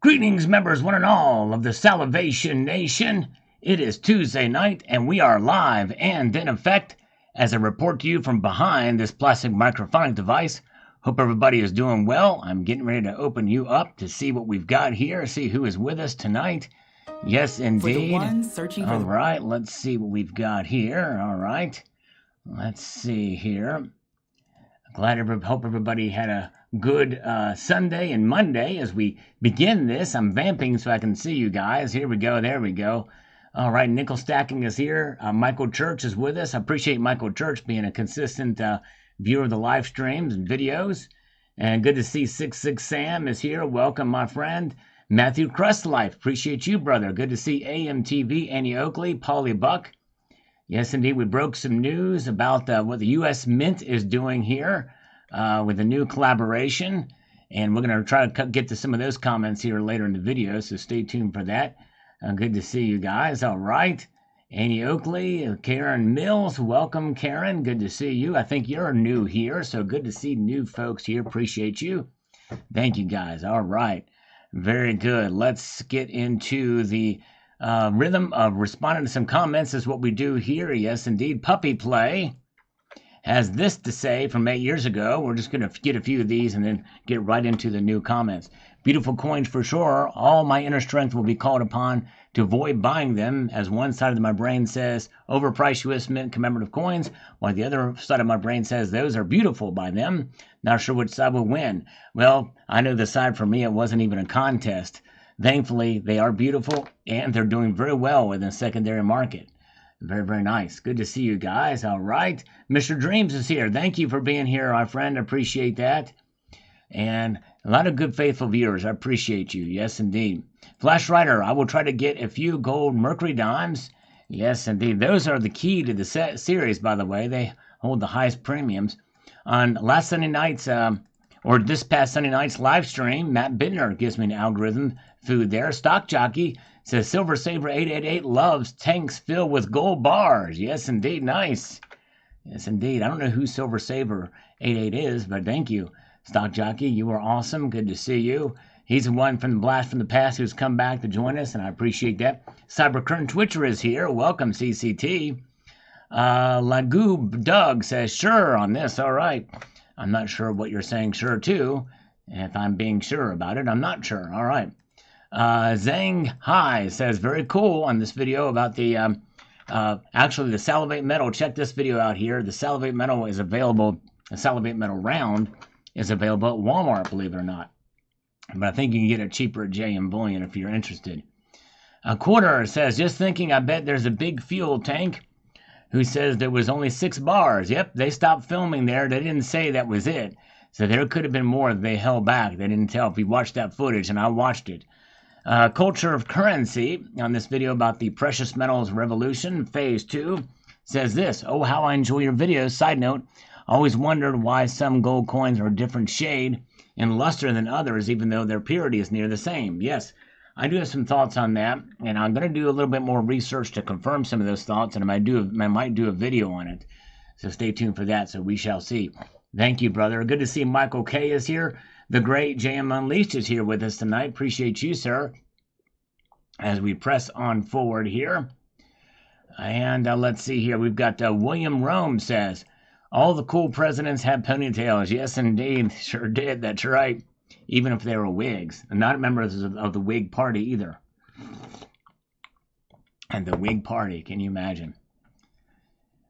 Greetings, members, one and all of the Salivation Nation. It is Tuesday night, and we are live and in effect as I report to you from behind this plastic microphonic device. Hope everybody is doing well. I'm getting ready to open you up to see what we've got here, see who is with us tonight. Yes, indeed. All right, let's see what we've got here. All right, let's see here. Hope everybody had a good Sunday and Monday as we begin this. I'm vamping so I can see you guys. Here we go. There we go. All right, Nickel Stacking is here. Michael Church is with us. I appreciate Michael Church being a consistent viewer of the live streams and videos. And good to see 66 Sam is here. Welcome, my friend. Matthew Crustlife, appreciate you, brother. Good to see AMTV, Annie Oakley, Polly Buck. Yes, indeed, we broke some news about what the U.S. Mint is doing here with a new collaboration, and we're going to try to get to some of those comments here later in the video, so stay tuned for that. Good to see you guys. All right, Annie Oakley, Karen Mills, welcome, Karen. Good to see you. I think you're new here, so good to see new folks here. Appreciate you. Thank you, guys. All right, very good. Let's get into the rhythm of responding to some comments is what we do here. Yes, indeed. Puppy Play has this to say from 8 years ago. We're just going to get a few of these and then get right into the new comments. Beautiful coins for sure. All my inner strength will be called upon to avoid buying them, as one side of my brain says overpriced U.S. Mint commemorative coins, while the other side of my brain says those are beautiful by them. Not sure which side will win. Well, I know the side for me, it wasn't even a contest. Thankfully, they are beautiful, and they're doing very well in the secondary market. Very, very nice. Good to see you guys. All right. Mr. Dreams is here. Thank you for being here, my friend. Appreciate that. And a lot of good, faithful viewers. I appreciate you. Yes, indeed. Flash Rider, I will try to get a few gold Mercury dimes. Yes, indeed. Those are the key to the series, by the way. They hold the highest premiums. On last Sunday night's, or this past Sunday night's live stream, Matt Bittner gives me an algorithm food there. Stock Jockey says Silver Saver 888 loves tanks filled with gold bars. Yes, indeed. Nice. Yes, indeed. I don't know who Silver Saver 88 is, but thank you. Stock Jockey, you are awesome. Good to see you. He's the one from the blast from the past who's come back to join us, and I appreciate that. Cyber Curtain Twitcher is here. Welcome, CCT. Lagoob Doug says, sure on this. All right. I'm not sure what you're saying sure to. If I'm being sure about it, I'm not sure. All right. Zhang Hai says, very cool on this video about the, actually the Salivate Metal. Check this video out here. The Salivate Metal is available, the Salivate Metal round is available at Walmart, believe it or not. But I think you can get it cheaper at JM Bullion if you're interested. A Quarter says, just thinking, I bet there's a big fuel tank who says there was only 6 bars. Yep, they stopped filming there. They didn't say that was it. So there could have been more that they held back. They didn't tell. If you watched that footage, and I watched it. Culture of Currency on this video about the Precious Metals Revolution, Phase 2, says this. Oh, how I enjoy your videos. Side note, always wondered why some gold coins are a different shade and luster than others, even though their purity is near the same. Yes, I do have some thoughts on that, and I'm going to do a little bit more research to confirm some of those thoughts, and I might do a video on it. So stay tuned for that, so we shall see. Thank you, brother. Good to see Michael K. is here. The great JM Unleashed is here with us tonight. Appreciate you, sir, as we press on forward here. And let's see here. We've got William Rome says, all the cool presidents have ponytails. Yes, indeed. Sure did. That's right. Even if they were wigs. And not members of the Whig Party either. And the Whig Party, can you imagine?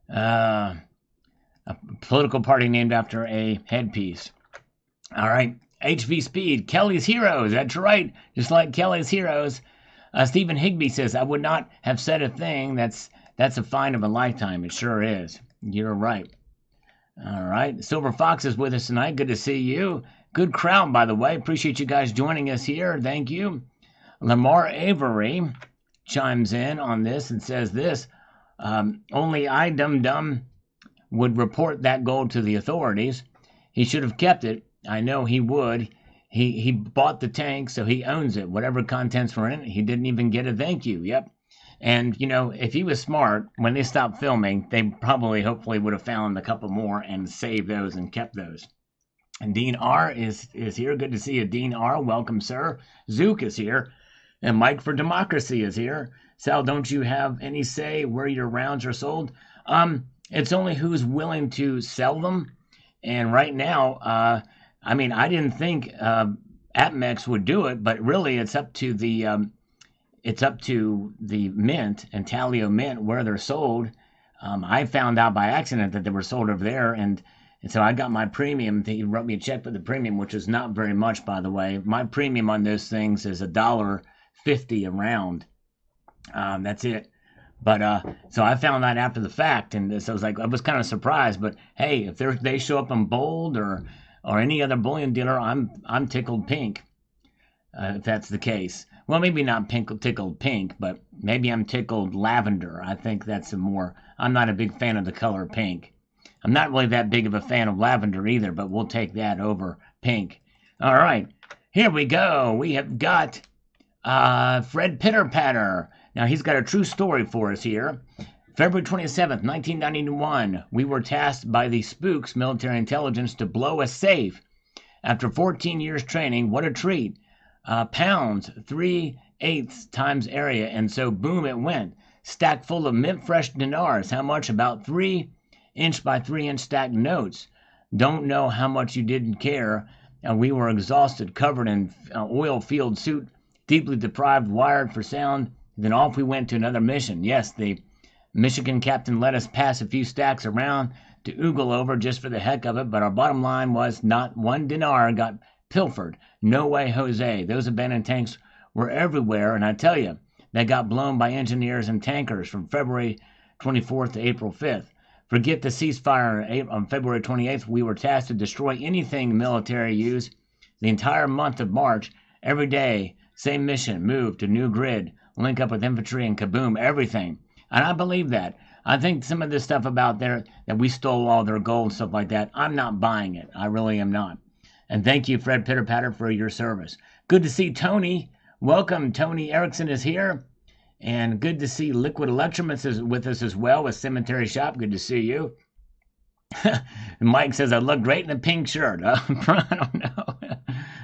A political party named after a headpiece. All right. HV Speed, Kelly's Heroes. That's right. Just like Kelly's Heroes. Stephen Higby says, I would not have said a thing. That's a find of a lifetime. It sure is. You're right. All right. Silver Fox is with us tonight. Good to see you. Good crowd, by the way. Appreciate you guys joining us here. Thank you. Lamar Avery chimes in on this and says this. Only I, dumb, would report that gold to the authorities. He should have kept it. I know he would. He bought the tank, so he owns it. Whatever contents were in it, he didn't even get a thank you. Yep. And, you know, if he was smart, when they stopped filming, they probably, hopefully, would have found a couple more and saved those and kept those. And Dean R is here. Good to see you, Dean R. Welcome, sir. Zook is here. And Mike for Democracy is here. Sal, don't you have any say where your rounds are sold? It's only who's willing to sell them. And right now, I mean, I didn't think APMEX would do it, but really, it's up to the Mint and Talio Mint where they're sold. I found out by accident that they were sold over there, and so I got my premium. He wrote me a check for the premium, which is not very much, by the way. My premium on those things is $1.50 a round. That's it. But so I found that after the fact, and so I was kind of surprised. But hey, if they show up in Bold or any other bullion dealer, I'm tickled pink. If that's the case. Well, maybe not tickled pink, but maybe I'm tickled lavender. I think that's I'm not a big fan of the color pink. I'm not really that big of a fan of lavender either, but we'll take that over pink. All right, here we go. We have got Fred Pitterpatter. Now, he's got a true story for us here. February 27th, 1991, we were tasked by the Spooks military intelligence to blow a safe. After 14 years training, what a treat. Pounds, 3/8 times area, and so boom it went. Stack full of mint fresh dinars. How much? About 3-inch by 3-inch stacked notes. Don't know how much you didn't care. We were exhausted, covered in oil field suit, deeply deprived, wired for sound. Then off we went to another mission. Yes, the Michigan captain let us pass a few stacks around to oogle over just for the heck of it, but our bottom line was not one dinar got pilfered. No way, Jose. Those abandoned tanks were everywhere, and I tell you, they got blown by engineers and tankers from February 24th to April 5th. Forget the ceasefire on February 28th. We were tasked to destroy anything military used the entire month of March. Every day, same mission, move to new grid, link up with infantry, and kaboom, everything. And I believe that. I think some of this stuff about there that we stole all their gold and stuff like that, I'm not buying it. I really am not. And thank you, Fred Pitterpatter, for your service. Good to see Tony. Welcome. Tony Erickson is here. And good to see Liquid Electroments is with us as well with Cemetery Shop. Good to see you. Mike says, I look great in a pink shirt. I don't know.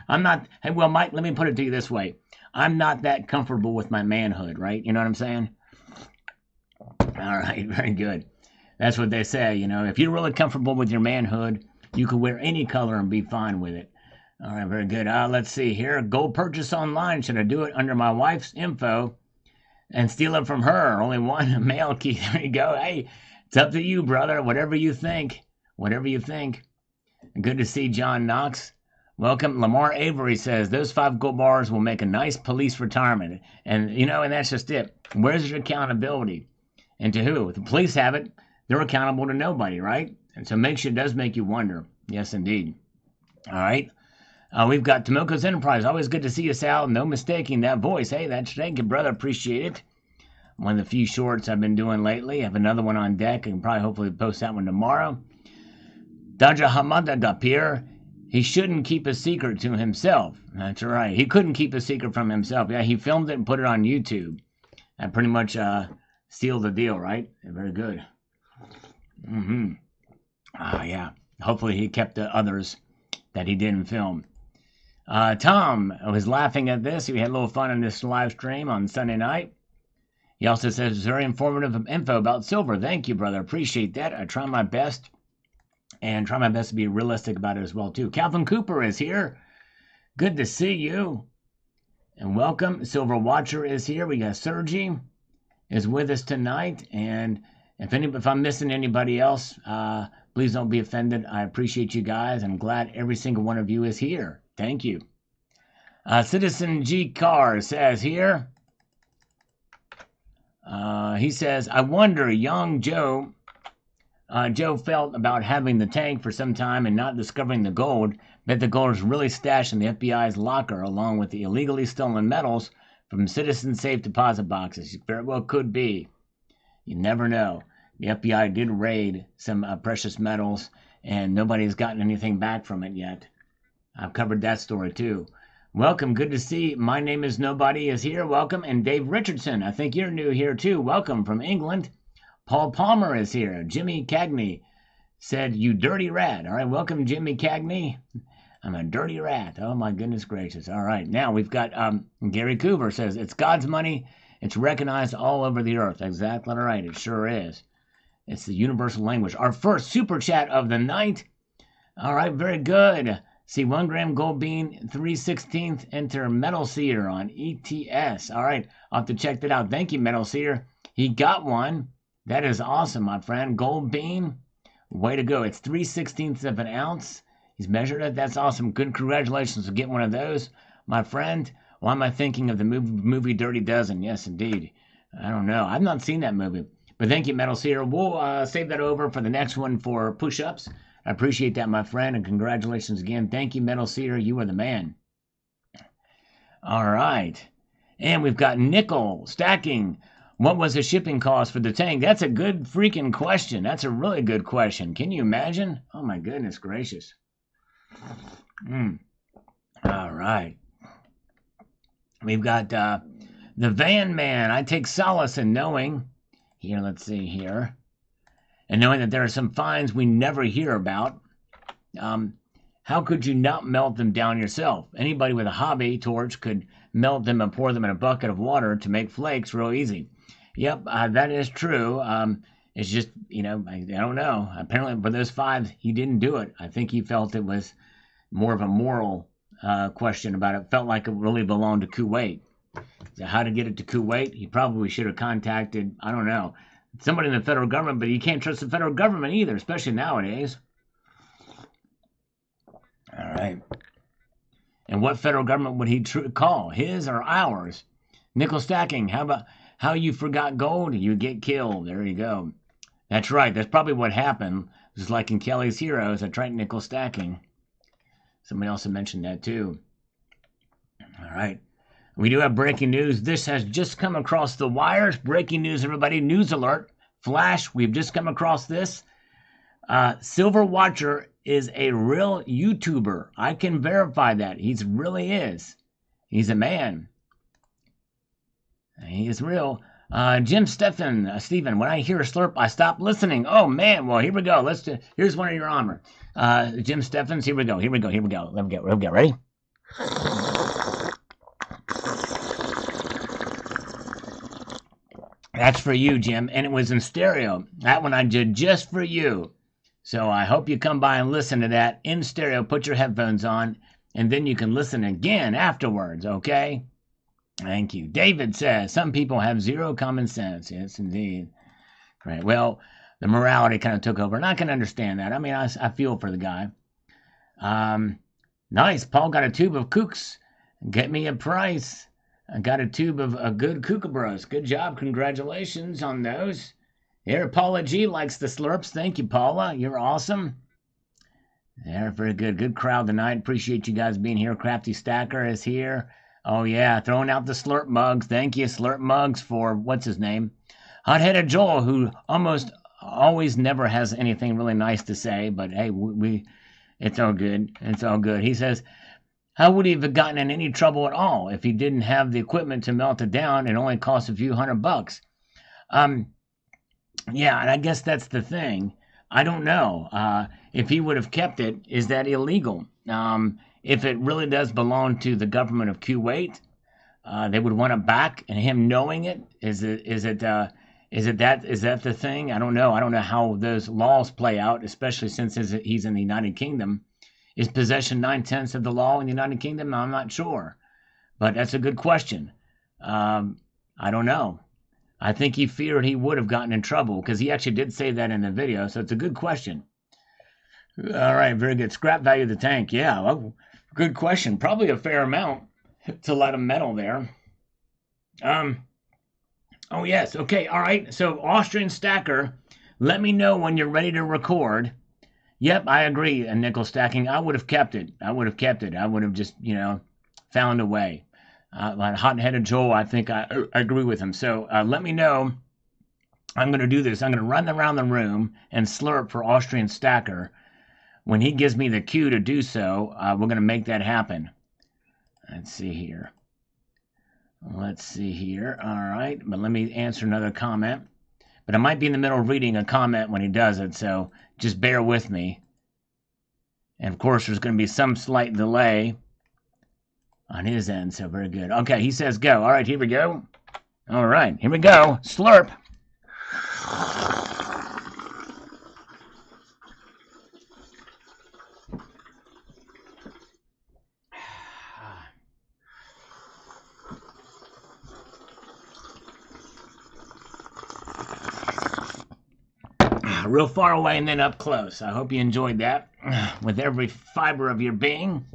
I'm not. Hey, well, Mike, let me put it to you this way. I'm not that comfortable with my manhood, right? You know what I'm saying? All right, very good. That's what they say, you know. If you're really comfortable with your manhood, you can wear any color and be fine with it. All right, very good. Let's see here. Gold purchase online. Should I do it under my wife's info and steal it from her? Only one mail key. There you go. Hey, it's up to you, brother. Whatever you think. Whatever you think. Good to see John Knox. Welcome. Lamar Avery says, those 5 gold bars will make a nice police retirement. And, you know, and that's just it. Where's your accountability? And to who? If the police have it, they're accountable to nobody, right? And so it does make you wonder. Yes, indeed. All right. We've got Tomoko's Enterprise. Always good to see you, Sal. No mistaking that voice. Hey, thank you, brother. Appreciate it. One of the few shorts I've been doing lately. I have another one on deck and probably hopefully post that one tomorrow. Daja Hamada Dapir. He shouldn't keep a secret to himself. That's right. He couldn't keep a secret from himself. Yeah, he filmed it and put it on YouTube. That pretty much sealed the deal, right? Very good. Yeah. Hopefully he kept the others that he didn't film. Tom was laughing at this. We had a little fun in this live stream on Sunday night. He also says, very informative info about silver. Thank you, brother. Appreciate that. I try my best. And try my best to be realistic about it as well, too. Calvin Cooper is here. Good to see you. And welcome. Silver Watcher is here. We got Sergi is with us tonight. And if I'm missing anybody else, please don't be offended. I appreciate you guys. I'm glad every single one of you is here. Thank you. Citizen G. Carr says here. He says, I wonder, young Joe felt about having the tank for some time and not discovering the gold. Bet the gold is really stashed in the FBI's locker along with the illegally stolen metals from citizen safe deposit boxes. Very well could be. You never know. The FBI did raid some precious metals and nobody's gotten anything back from it yet. I've covered that story too. Welcome. Good to see. My name is Nobody is here. Welcome. And Dave Richardson. I think you're new here too. Welcome from England. Paul Palmer is here. Jimmy Cagney said, "You dirty rat." All right, welcome, Jimmy Cagney. I'm a dirty rat. Oh, my goodness gracious. All right, now we've got Gary Coover says, "It's God's money. It's recognized all over the earth." Exactly right. It sure is. It's the universal language. Our first super chat of the night. All right, very good. See, 1 gram gold bean, 3/16 enter Metal Seer on ETS. All right, I'll have to check that out. Thank you, Metal Seer. He got one. That is awesome, my friend. Gold bean. Way to go. It's 3/16 of an ounce. He's measured it. That's awesome. Good congratulations for getting one of those, my friend. Why am I thinking of the movie Dirty Dozen? Yes, indeed. I don't know. I've not seen that movie. But thank you, Metal Seer. We'll save that over for the next one for push-ups. I appreciate that, my friend, and congratulations again. Thank you, Metal Seer. You are the man. All right. And we've got nickel stacking. What was the shipping cost for the tank? That's a good freaking question. That's a really good question. Can you imagine? Oh, my goodness gracious. All right. We've got the Van Man. I take solace in knowing, here, let's see here, and knowing that there are some finds we never hear about. How could you not melt them down yourself? Anybody with a hobby torch could melt them and pour them in a bucket of water to make flakes real easy. Yep, that is true. It's just, I don't know. Apparently for those 5, he didn't do it. I think he felt it was more of a moral question about it. Felt like it really belonged to Kuwait. So how to get it to Kuwait? He probably should have contacted, I don't know, somebody in the federal government, but you can't trust the federal government either, especially nowadays. All right. And what federal government would he call? His or ours? Nickel stacking. How about how you forgot gold? You get killed. There you go. That's right. That's probably what happened. Just like in Kelly's Heroes, I tried nickel stacking. Somebody else had mentioned that too. All right. We do have breaking news. This has just come across the wires. Breaking news, everybody. News alert. Flash. We've just come across this. Silver Watcher is a real YouTuber. I can verify that. He really is. He's a man. He is real. Jim Stephen, when I hear a slurp, I stop listening. Oh, man. Well, here we go. Here's one of your honor. Jim Stephens, here we go. Let me get. Ready? That's for you, Jim. And it was in stereo. That one I did just for you. So I hope you come by and listen to that in stereo. Put your headphones on, and then you can listen again afterwards, okay? Thank you. David says, some people have zero common sense. Yes, indeed. Right. Well, the morality kind of took over, and I can understand that. I mean, I feel for the guy. Nice. Paul got a tube of kooks. Get me a price. I got a tube of a good kookaburras. Good job. Congratulations on those. Here, Paula G likes the slurps. Thank you, Paula. You're awesome. There, very good. Good crowd tonight. Appreciate you guys being here. Crafty Stacker is here. Oh, yeah, throwing out the slurp mugs. Thank you, slurp mugs, for what's his name? Hot-headed Joel, who almost always never has anything really nice to say, but hey, it's all good. It's all good. He says, how would he have gotten in any trouble at all if he didn't have the equipment to melt it down? It only costs a few $100. Yeah, and I guess that's the thing. I don't know. If he would have kept it, is that illegal? If it really does belong to the government of Kuwait, they would want it back, and him knowing it, is that the thing? I don't know. I don't know how those laws play out, especially since he's in the United Kingdom. Is possession 9/10 of the law in the United Kingdom? I'm not sure, but that's a good question. I don't know. I think he feared he would have gotten in trouble because he actually did say that in the video, so it's a good question. All right, very good. Scrap value of the tank. Yeah, well, good question. Probably a fair amount. It's a lot of metal there. Oh, yes. Okay, all right. So, Austrian Stacker, let me know when you're ready to record. Yep, I agree, nickel stacking. I would have kept it. I would have just, found a way. Hot-headed Joel, I think I agree with him. So let me know. I'm going to do this. I'm going to run around the room and slurp for Austrian Stacker. When he gives me the cue to do so, we're going to make that happen. Let's see here. All right, but let me answer another comment. But I might be in the middle of reading a comment when he does it, so Just bear with me. And of course, there's going to be some slight delay on his end, so very good. Okay, he says go. All right, here we go. All right, here we go. Slurp. Real far away and then up close. I hope you enjoyed that with every fiber of your being.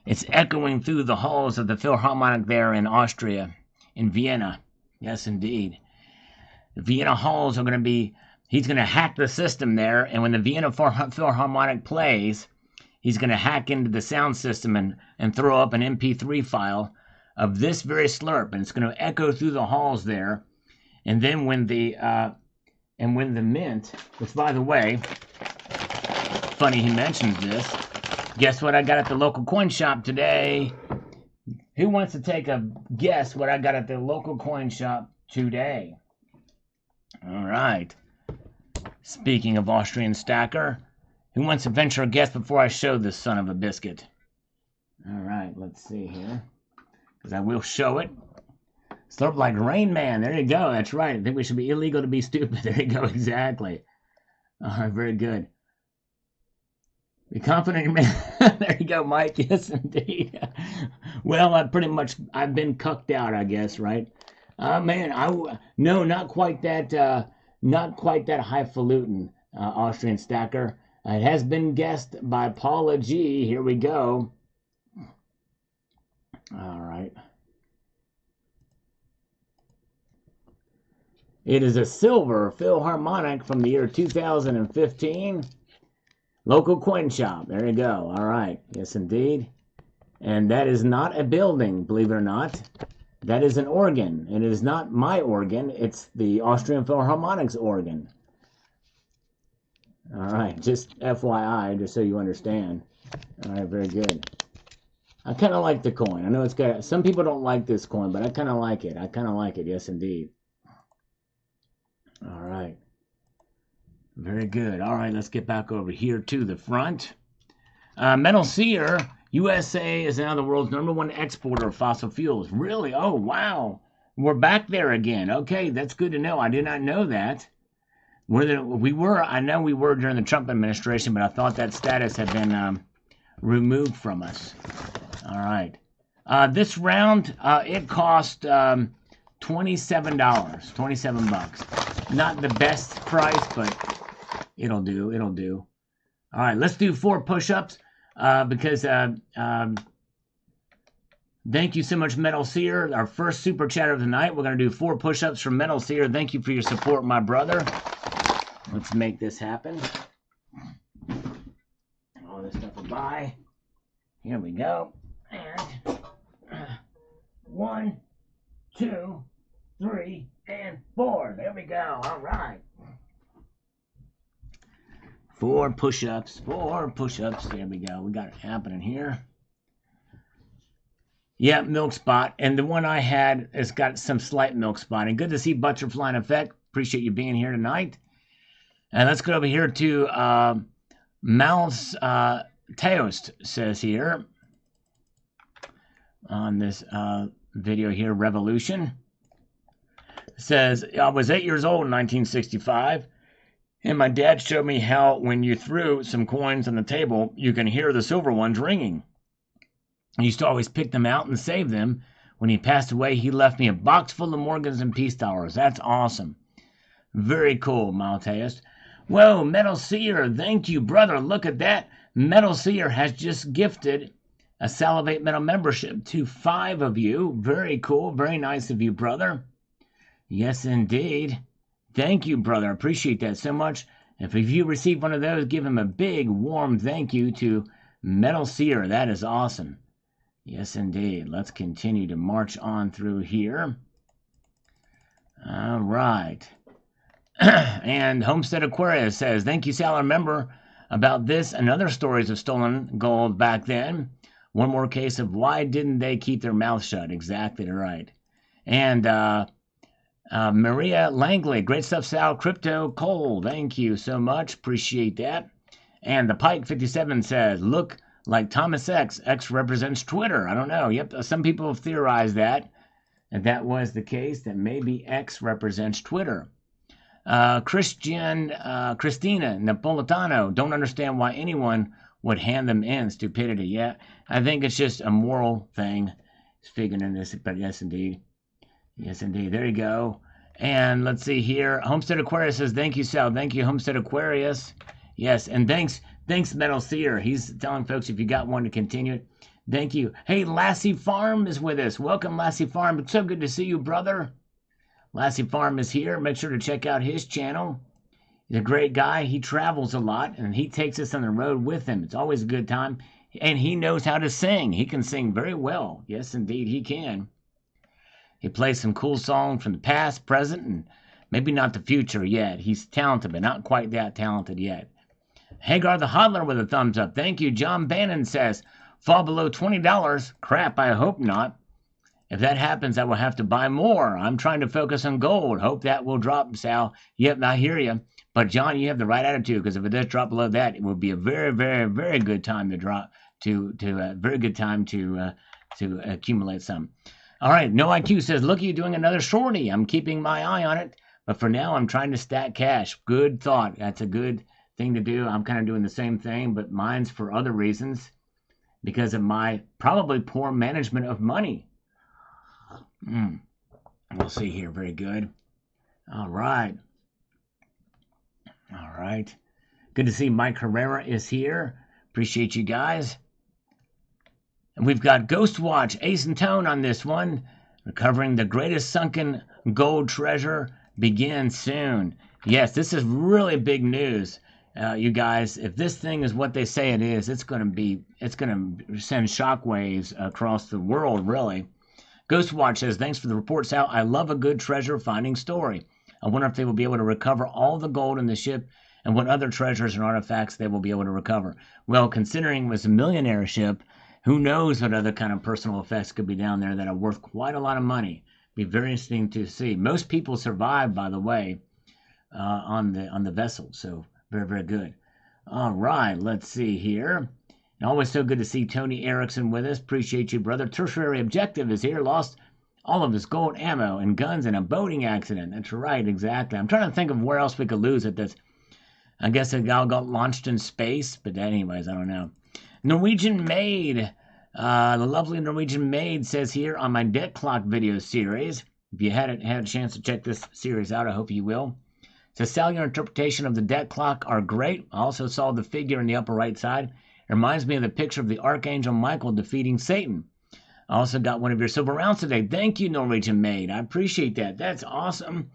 It's echoing through the halls of the Philharmonic there in Austria, in Vienna. Yes, indeed. The Vienna halls are going to be, he's going to hack the system there, and when the Vienna Philharmonic plays, he's going to hack into the sound system and throw up an MP3 file of this very slurp, and it's going to echo through the halls there. And then when the Mint, which by the way, funny he mentions this, guess what I got at the local coin shop today? Who wants to take a guess what I got at the local coin shop today? All right. Speaking of Austrian stacker, who wants to venture a guess before I show this son of a biscuit? All right, let's see here, because I will show it. Slurp like Rain Man. There you go. That's right. I think we should be illegal to be stupid. There you go. Exactly. All right, very good. Be confident, man. There you go, Mike. Yes, indeed. Well, I've been cucked out, I guess, right? Man, no, not quite that highfalutin, Austrian stacker. It has been guessed by Paula G. Here we go. All right. It is a silver Philharmonic from the year 2015. Local coin shop. There you go. All right. Yes, indeed. And that is not a building, believe it or not. That is an organ. And it is not my organ. It's the Austrian Philharmonic's organ. All right. Just FYI, just so you understand. All right. Very good. I kind of like the coin. I know it's got... Some people don't like this coin, but I kind of like it. I kind of like it. Yes, indeed. All right. Very good. All right, let's get back over here to the front. Metal Seer, USA is now the world's #1 exporter of fossil fuels. Really? Oh, wow. We're back there again. Okay, that's good to know. I did not know that. I know we were during the Trump administration, but I thought that status had been removed from us. All right. This round, it cost $27, 27 bucks. Not the best price, but it'll do. It'll do. All right, let's do 4 push-ups because thank you so much, Metal Seer. Our first super chatter of the night. We're going to do 4 push-ups from Metal Seer. Thank you for your support, my brother. Let's make this happen. All this stuff will buy. Here we go. And 1, 2, 3, and 4. There we go. All right. 4 push-ups. 4 push-ups. There we go. We got it happening here. Yeah, milk spot. And the one I had has got some slight milk spotting. Good to see Butterfly in effect. Appreciate you being here tonight. And let's go over here to Mouse Teost says here on this video here, Revolution. Says, I was 8 years old in 1965, and my dad showed me how when you threw some coins on the table, you can hear the silver ones ringing. I used to always pick them out and save them. When he passed away, he left me a box full of Morgans and peace dollars. That's awesome. Very cool, Malteus. Whoa, Metal Seer, thank you, brother. Look at that. Metal Seer has just gifted a Salivate Metal membership to 5 of you. Very cool. Very nice of you, brother. Yes, indeed. Thank you, brother. Appreciate that so much. If you receive one of those, give him a big, warm thank you to Metal Seer. That is awesome. Yes, indeed. Let's continue to march on through here. All right. And Homestead Aquarius says, thank you, Sal. Remember about this and other stories of stolen gold back then. One more case of why didn't they keep their mouth shut? Exactly right. And Maria Langley, great stuff, Sal. Crypto Cole, thank you so much. Appreciate that. And the Pike 57 says, look like Thomas X. X represents Twitter. I don't know. Yep, some people have theorized that. And that was the case, that maybe X represents Twitter. Christina Napolitano, don't understand why anyone would hand them in. Stupidity. Yeah, I think it's just a moral thing. It's figuring in this, but yes, indeed. Yes, indeed. There you go. And let's see here. Homestead Aquarius says, thank you, Sal. Thank you, Homestead Aquarius. Yes, and thanks, Metal Seer. He's telling folks if you got one to continue it. Thank you. Hey, Lassie Farm is with us. Welcome, Lassie Farm. It's so good to see you, brother. Lassie Farm is here. Make sure to check out his channel. He's a great guy. He travels a lot, and he takes us on the road with him. It's always a good time. And he knows how to sing. He can sing very well. Yes, indeed, he can. He plays some cool songs from the past, present, and maybe not the future yet. He's talented, but not quite that talented yet. Hagar the Hodler with a thumbs up. Thank you. John Bannon says, fall below $20. Crap, I hope not. If that happens, I will have to buy more. I'm trying to focus on gold. Hope that will drop, Sal. Yep, I hear you. But, John, you have the right attitude, because if it does drop below that, it will be a very, very, very good time to drop, very good time to accumulate some. All right, No IQ says, look, you doing another shorty. I'm keeping my eye on it. But for now, I'm trying to stack cash. Good thought. That's a good thing to do. I'm kind of doing the same thing, but mine's for other reasons, because of my probably poor management of money. We'll see here. Very good. All right. All right. Good to see Mike Herrera is here. Appreciate you guys. And we've got Ghost Watch, Ace and Tone on this one. Recovering the greatest sunken gold treasure begins soon. Yes, this is really big news. You guys, if this thing is what they say it is, it's going to send shockwaves across the world, really. Ghostwatch says, thanks for the report, Sal. I love a good treasure finding story. I wonder if they will be able to recover all the gold in the ship and what other treasures and artifacts they will be able to recover. Well, considering it was a millionaire ship, who knows what other kind of personal effects could be down there that are worth quite a lot of money. Be very interesting to see. Most people survive, by the way, on the vessel. So very, very good. All right, let's see here. And always so good to see Tony Erickson with us. Appreciate you, brother. Tertiary Objective is here. Lost all of his gold ammo and guns in a boating accident. That's right, exactly. I'm trying to think of where else we could lose it. I guess a guy got launched in space, but anyways, I don't know. Norwegian Maid. The lovely Norwegian Maid says here on my debt clock video series. If you hadn't had a chance to check this series out, I hope you will. Says, Sal, your interpretation of the debt clock are great. I also saw the figure in the upper right side. It reminds me of the picture of the Archangel Michael defeating Satan. I also got one of your silver rounds today. Thank you, Norwegian Maid. I appreciate that. That's awesome.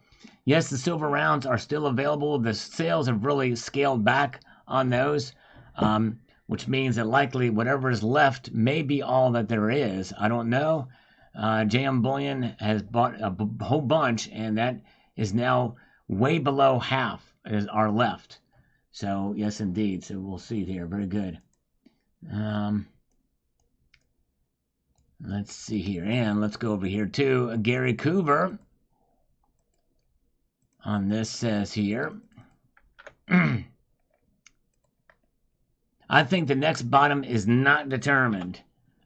Yes, the silver rounds are still available. The sales have really scaled back on those, which means that likely whatever is left may be all that there is. I don't know. JM Bullion has bought a whole bunch, and that is now way below half are left. So, yes, indeed. So we'll see here. Very good. Let's see here. And let's go over here to Gary Coover. On this says here, I think the next bottom is not determined.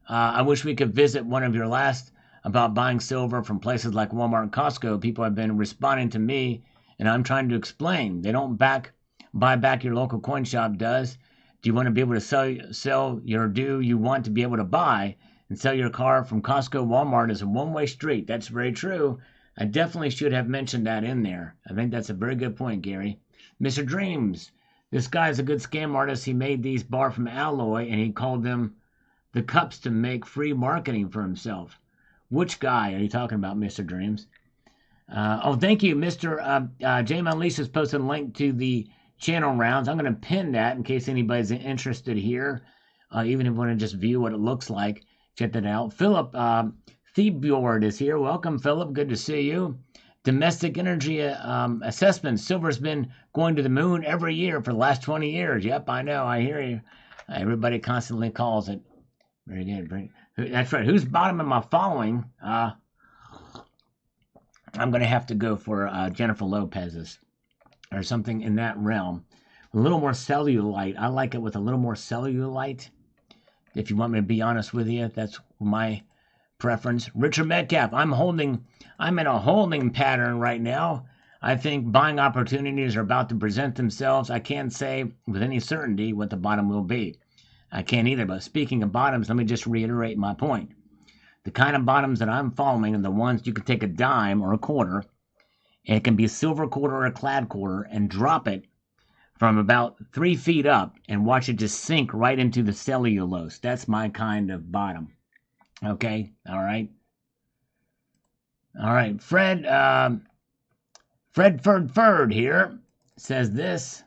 I wish we could visit one of your last about buying silver from places like Walmart and Costco. People have been responding to me, and I'm trying to explain. They don't buy back your local coin shop does. Do you want to be able to sell your do you want to be able to buy and sell your car from Costco? Walmart is a one-way street. That's very true. I definitely should have mentioned that in there. I think that's a very good point, Gary. Mr. Dreams, this guy's a good scam artist. He made these bar from alloy, and he called them the cups to make free marketing for himself. Which guy are you talking about, Mr. Dreams? Thank you, Mr. J-Man Lisa's posted a link to the channel rounds. I'm going to pin that in case anybody's interested here, even if you want to just view what it looks like. Check that out. Philip Thebjord is here. Welcome, Philip. Good to see you. Domestic energy assessment. Silver's been going to the moon every year for the last 20 years. Yep, I know. I hear you. Everybody constantly calls it. Very good. That's right. Who's bottom of my following? I'm going to have to go for Jennifer Lopez's or something in that realm. A little more cellulite. I like it with a little more cellulite. If you want me to be honest with you, that's my preference. Richard Metcalf, I'm in a holding pattern right now. I think buying opportunities are about to present themselves. I can't say with any certainty what the bottom will be. I can't either, but speaking of bottoms, let me just reiterate my point. The kind of bottoms that I'm following are the ones you can take a dime or a quarter, and it can be a silver quarter or a clad quarter, and drop it from about 3 feet up and watch it just sink right into the cellulose. That's my kind of bottom. Okay, all right. All right, Fred Ferd here says this.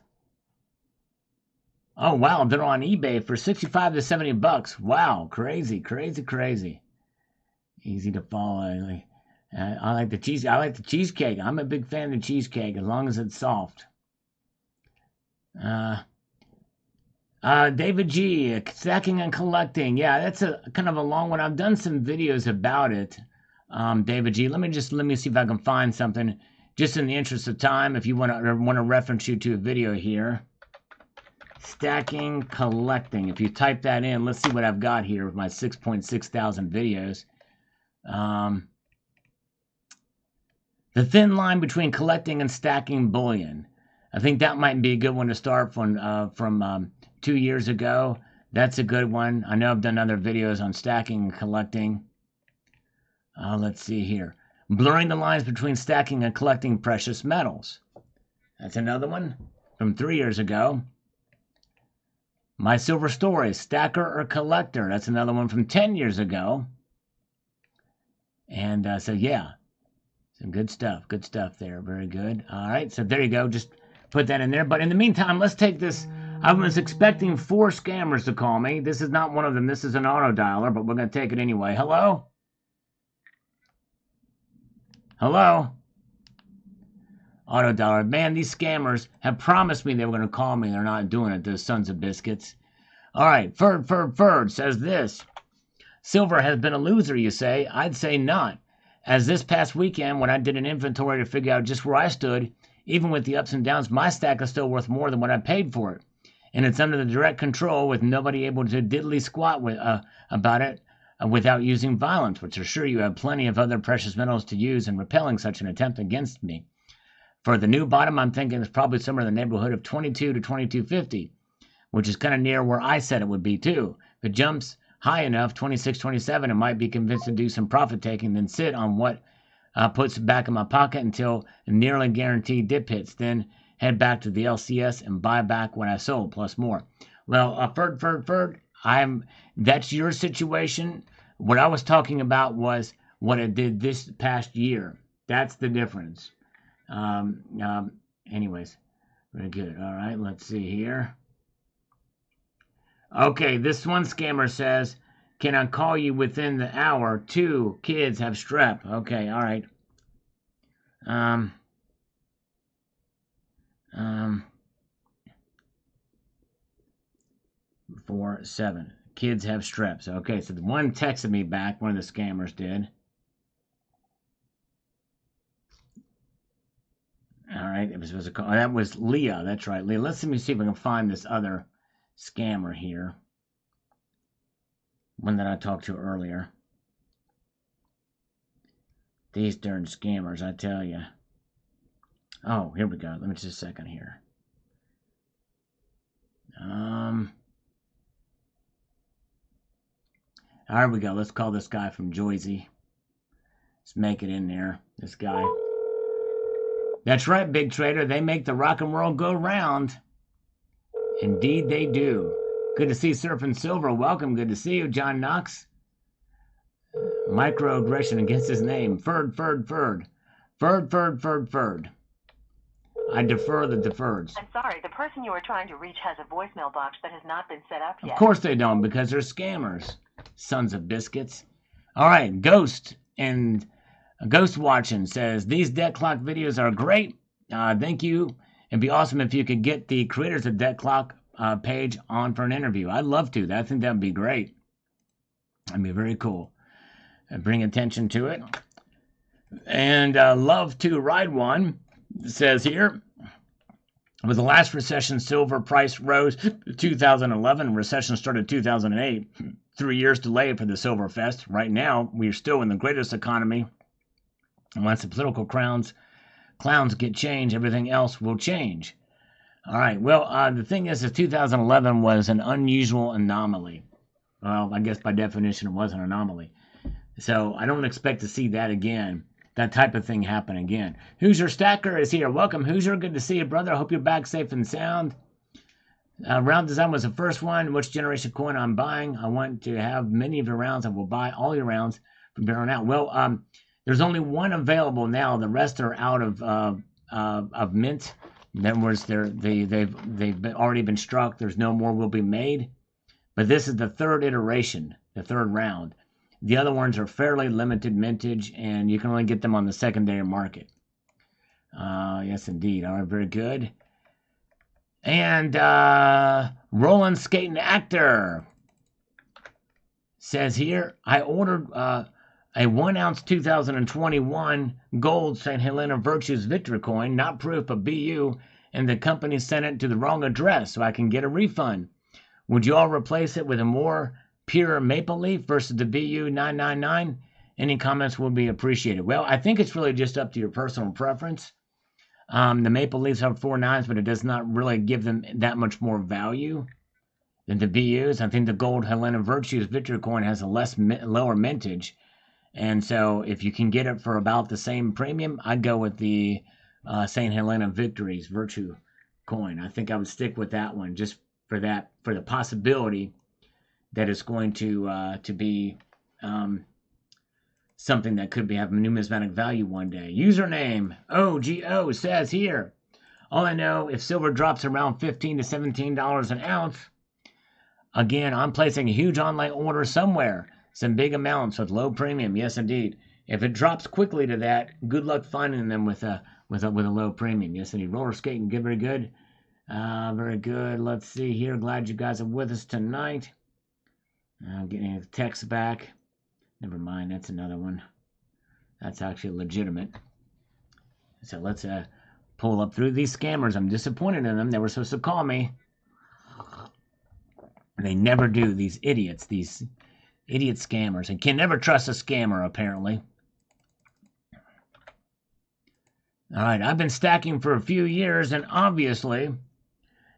Oh, wow, they're on eBay for 65 to 70 bucks. Wow, crazy, crazy, crazy. Easy to follow. I like the cheese. I like the cheesecake. I'm a big fan of the cheesecake as long as it's soft. David G, stacking and collecting. Yeah, that's a kind of a long one. I've done some videos about it. David G, let me see if I can find something. Just in the interest of time, if you want to reference you to a video here. Stacking, collecting. If you type that in, let's see what I've got here with my 6.6 thousand videos. The thin line between collecting and stacking bullion. I think that might be a good one to start from 2 years ago. That's a good one. I know I've done other videos on stacking and collecting. Let's see here. Blurring the lines between stacking and collecting precious metals. That's another one from 3 years ago. My Silver Story, stacker or collector. That's another one from 10 years ago. And so, yeah, some good stuff there. Very good. All right, so there you go. Just put that in there. But in the meantime, let's take this. I was expecting 4 scammers to call me. This is not one of them. This is an auto dialer, but we're going to take it anyway. Hello? Hello? Auto dialer. Man, these scammers have promised me they were going to call me. They're not doing it, those sons of biscuits. All right, Ferd says this. Silver has been a loser, you say? I'd say not. As this past weekend, when I did an inventory to figure out just where I stood, even with the ups and downs, my stack is still worth more than what I paid for it. And it's under the direct control with nobody able to diddly squat about it without using violence, which assure you have plenty of other precious metals to use in repelling such an attempt against me. For the new bottom, I'm thinking it's probably somewhere in the neighborhood of 22 to 22.50, which is kind of near where I said it would be too. If it jumps high enough, 26, 27, I might be convinced to do some profit taking, then sit on what puts back in my pocket until a nearly guaranteed dip hits, then head back to the LCS and buy back what I sold, plus more. Well, Ferd, that's your situation. What I was talking about was what I did this past year. That's the difference. Anyways, very good. All right, let's see here. Okay, this one scammer says, can I call you within the hour? 2 kids have strep. Okay, all right. 4, 7. Kids have streps. Okay, so the one texted me back. One of the scammers did. All right, it was supposed to call. That was Leah. That's right, Leah. Let me see if I can find this other scammer here. One that I talked to earlier. These darn scammers, I tell you. Oh, here we go. Let me just a second here. Here we go. Let's call this guy from Joyzy. Let's make it in there. This guy. That's right, Big Trader. They make the rock and roll go round. Indeed they do. Good to see Surfing Silver. Welcome. Good to see you, John Knox. Microaggression against his name. Ferd. I defer the deferreds. I'm sorry, the person you are trying to reach has a voicemail box that has not been set up yet. Of course they don't, because they're scammers. Sons of biscuits. All right, Ghost Watching says, these debt clock videos are great. Thank you. It'd be awesome if you could get the creators of Debt Clock page on for an interview. I'd love to. I think that'd be great. That'd be very cool. Bring attention to it. And Love to Ride One says here, with the last recession, silver price rose 2011. Recession started 2008. 3 years delayed for the Silver Fest. Right now, we are still in the greatest economy. And once the political clowns get changed, everything else will change. All right. Well, the thing is 2011 was an unusual anomaly. Well, I guess by definition, it was an anomaly. So I don't expect to see that again. That type of thing happen again. Hoosier Stacker is here. Welcome, Hoosier. Good to see you, brother. I hope you're back safe and sound. Round Design was the first one. Which generation coin I'm buying? I want to have many of your rounds. I will buy all your rounds from here on out. Well, there's only one available now. The rest are out of mint. In other words, they've already been struck. There's no more will be made. But this is the third iteration, the third round. The other ones are fairly limited mintage, and you can only get them on the secondary market. Yes, indeed. All right, very good. And Roland Skating Actor says here, I ordered a 1 ounce 2021 gold St. Helena Virtues Victory coin, not proof but BU, and the company sent it to the wrong address so I can get a refund. Would you all replace it with a more pure maple leaf versus the BU 999? Any comments would be appreciated. Well, I think it's really just up to your personal preference. The maple leaves have 4 nines, but it does not really give them that much more value than the BUs. I think the gold Helena Virtues Victory coin has a lower mintage. And so if you can get it for about the same premium, I'd go with the St. Helena Victories Virtue coin. I think I would stick with that one just for the possibility that it's going to be something that could have numismatic value one day. Username OGO says here, all I know, if silver drops around $15 to $17 an ounce, again, I'm placing a huge online order somewhere. Some big amounts with low premium. Yes, indeed. If it drops quickly to that, good luck finding them with a low premium. Yes, indeed. Roller skating, good, very good. Very good. Let's see here. Glad you guys are with us tonight. I'm getting a text back. Never mind. That's another one. That's actually legitimate. So let's pull up through these scammers. I'm disappointed in them. They were supposed to call me. They never do. These idiots. These idiot scammers. And can never trust a scammer, apparently. All right. I've been stacking for a few years and obviously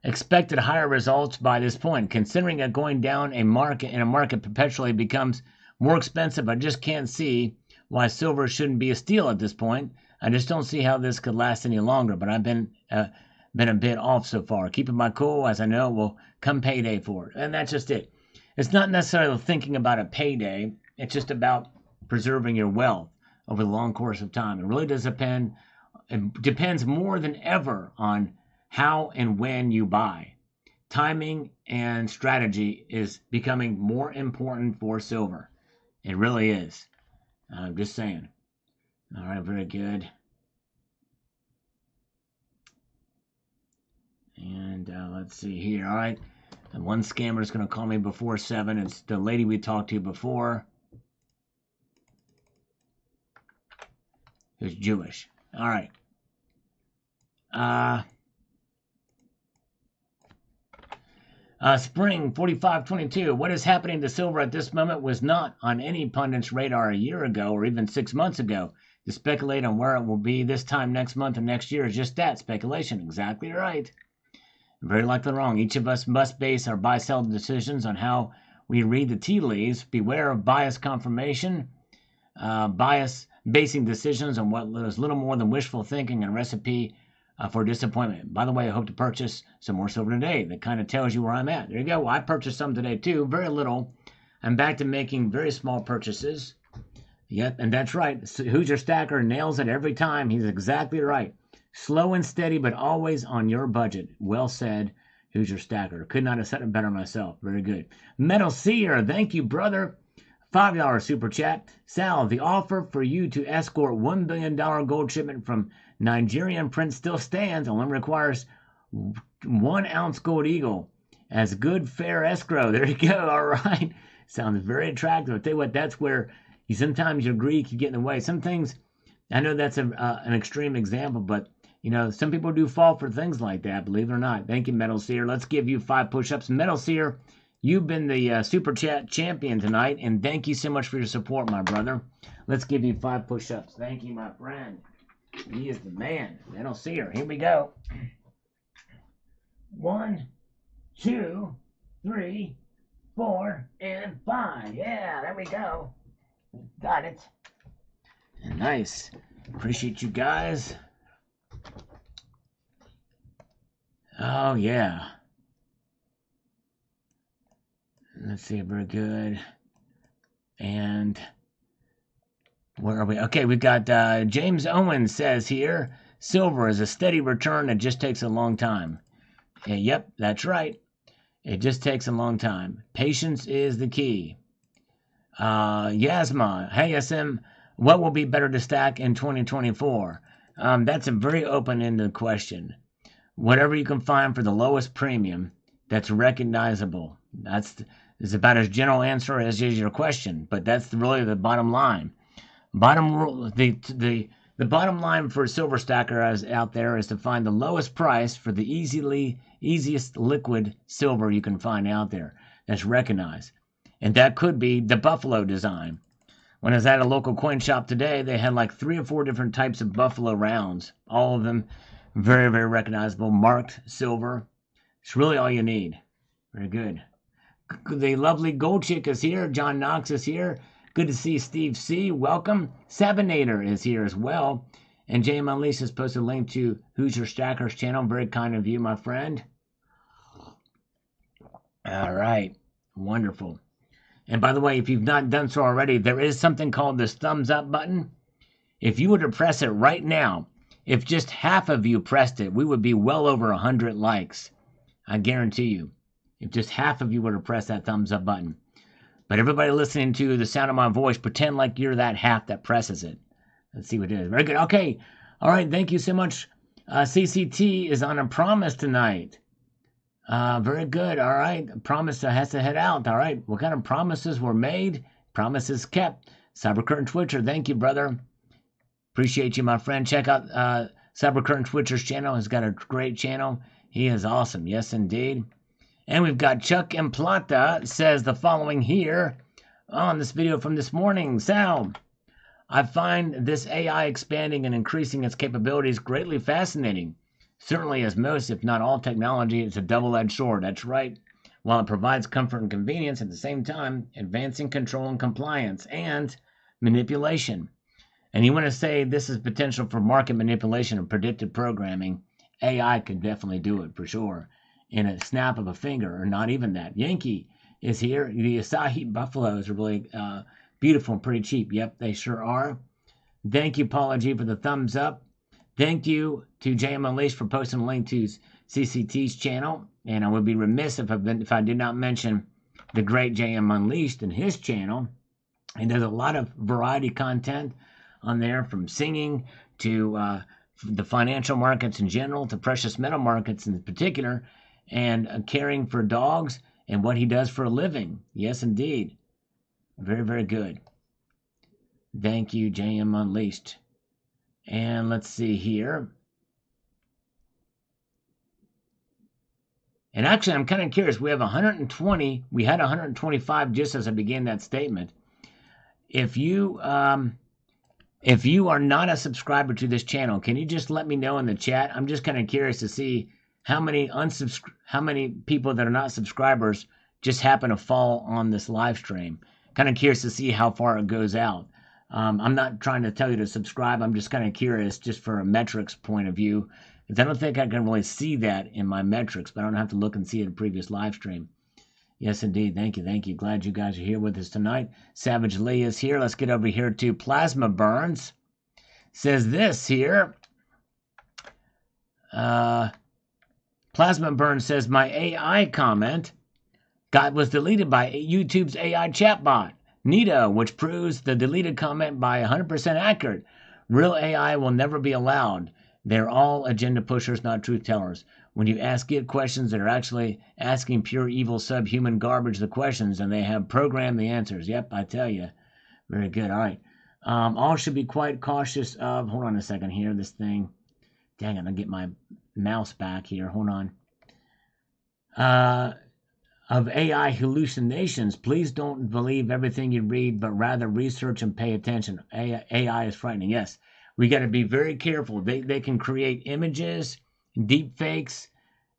expected higher results by this point. Considering it going down a market perpetually becomes more expensive, I just can't see why silver shouldn't be a steal at this point. I just don't see how this could last any longer, but I've been a bit off so far. Keeping my cool, as I know will come payday for it. And that's just it. It's not necessarily thinking about a payday. It's just about preserving your wealth over the long course of time. It really does depend. It depends more than ever on how and when you buy. Timing and strategy is becoming more important for silver. It really is. I'm just saying. All right, very good. And let's see here. All right. And one scammer is going to call me before 7. It's the lady we talked to before, who's Jewish. All right. Spring 4522. What is happening to silver at this moment was not on any pundit's radar a year ago or even 6 months ago. To speculate on where it will be this time next month or next year is just that, speculation. Exactly right. Very likely wrong. Each of us must base our buy-sell decisions on how we read the tea leaves. Beware of bias confirmation. Bias basing decisions on what is little more than wishful thinking and a recipe for disappointment. By the way, I hope to purchase some more silver today. That kind of tells you where I'm at. There you go. Well, I purchased some today too. Very little. I'm back to making very small purchases. Yep, and that's right. Hoosier Stacker nails it every time. He's exactly right. Slow and steady, but always on your budget. Well said, Hoosier Stacker. Could not have said it better myself. Very good. Metal Seer, thank you, brother. $5 super chat. Sal, the offer for you to escort $1 billion gold shipment from Nigerian Prince still stands. Only requires 1 ounce gold eagle as good fair escrow. There you go. All right. Sounds very attractive. I'll tell you what, that's where sometimes your greed can get in the way. Some things I know that's an extreme example, but some people do fall for things like that, believe it or not. Thank you, Metal Seer. Let's give you 5 push-ups. Metal Seer, you've been the Super Chat champion tonight, and thank you so much for your support, my brother. Let's give you 5 push-ups. Thank you, my friend. He is the man. Metal Seer. Here we go. 1, 2, 3, 4, and 5. Yeah, there we go. Got it. Nice. Appreciate you guys. Oh, yeah. Let's see. Very good. And where are we? Okay, we've got James Owens says here, silver is a steady return. It just takes a long time. Yep, that's right. It just takes a long time. Patience is the key. Yasma, hey SM, what will be better to stack in 2024? That's a very open-ended question. Whatever you can find for the lowest premium that's recognizable. Is about as general answer as is your question, but that's really the bottom line. The bottom line for a silver stacker out there is to find the lowest price for the easiest liquid silver you can find out there that's recognized. And that could be the Buffalo design. When I was at a local coin shop today, they had like 3 or 4 different types of Buffalo rounds. All of them very, very recognizable, marked silver. It's really all you need. Very good. The lovely Gold Chick is here. John Knox is here. Good to see Steve C. Welcome. Sabinator is here as well. And JM Unleashed has posted a link to Who's Your Stackers channel. Very kind of you, my friend. All right. Wonderful. And by the way, if you've not done so already, there is something called this thumbs up button. If you were to press it right now, if just half of you pressed it, we would be well over 100 likes. I guarantee you. If just half of you were to press that thumbs up button. But everybody listening to the sound of my voice, pretend like you're that half that presses it. Let's see what it is. Very good. Okay. All right. Thank you so much. CCT is on a promise tonight. Very good. All right. Promise has to head out. All right. What kind of promises were made? Promises kept. Cybercurtain Twitcher. Thank you, brother. Appreciate you, my friend. Check out Cybercurtain Twitcher's channel. He's got a great channel. He is awesome. Yes, indeed. And we've got Chuck Implata says the following here on this video from this morning. Sal, I find this AI expanding and increasing its capabilities greatly fascinating. Certainly as most, if not all technology, it's a double-edged sword. That's right. While it provides comfort and convenience, at the same time, advancing control and compliance and manipulation. And you want to say this is potential for market manipulation and predictive programming, AI could definitely do it for sure. In a snap of a finger, or not even that. Yankee is here. The Asahi Buffaloes are really beautiful and pretty cheap. Yep, they sure are. Thank you, Paula G, for the thumbs up. Thank you to JM Unleashed for posting a link to CCT's channel. And I would be remiss if I did not mention the great JM Unleashed and his channel. And there's a lot of variety content on there, from singing to the financial markets in general to precious metal markets in particular, and caring for dogs and what he does for a living. Yes, indeed. Very, very good. Thank you, JM Unleashed. And let's see here. And actually, I'm kind of curious. We have 120. We had 125 just as I began that statement. If you are not a subscriber to this channel, can you just let me know in the chat? I'm just kind of curious to see how many people that are not subscribers just happen to fall on this live stream. Kind of curious to see how far it goes out. I'm not trying to tell you to subscribe. I'm just kind of curious, just for a metrics point of view, because I don't think I can really see that in my metrics, but I don't have to look and see it in a previous live stream. Yes, indeed. Thank you. Thank you. Glad you guys are here with us tonight. Savage Lee is here. Let's get over here to Plasma Burns. Says this here. Plasma Burn says, my AI comment was deleted by YouTube's AI chatbot, Nito, which proves the deleted comment by 100% accurate. Real AI will never be allowed. They're all agenda pushers, not truth tellers. When you ask it questions, they're actually asking pure evil subhuman garbage the questions, and they have programmed the answers. Yep, I tell you. Very good. All right. All should be quite cautious of. Hold on a second here. This thing. Dang it! I'll get my mouse back here. Hold on. Of AI hallucinations. Please don't believe everything you read, but rather research and pay attention. AI is frightening. Yes, we got to be very careful. They can create images, deep fakes,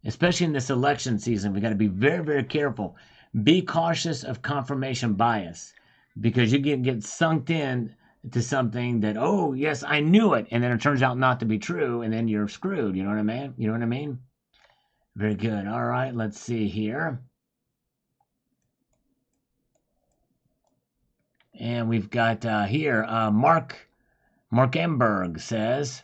especially in this election season. We got to be very, very careful. Be cautious of confirmation bias because you can get sunk in to something that, oh, yes, I knew it. And then it turns out not to be true. And then you're screwed. You know what I mean? You know what I mean? Very good. All right. Let's see here. And we've got here, Mark Emberg says,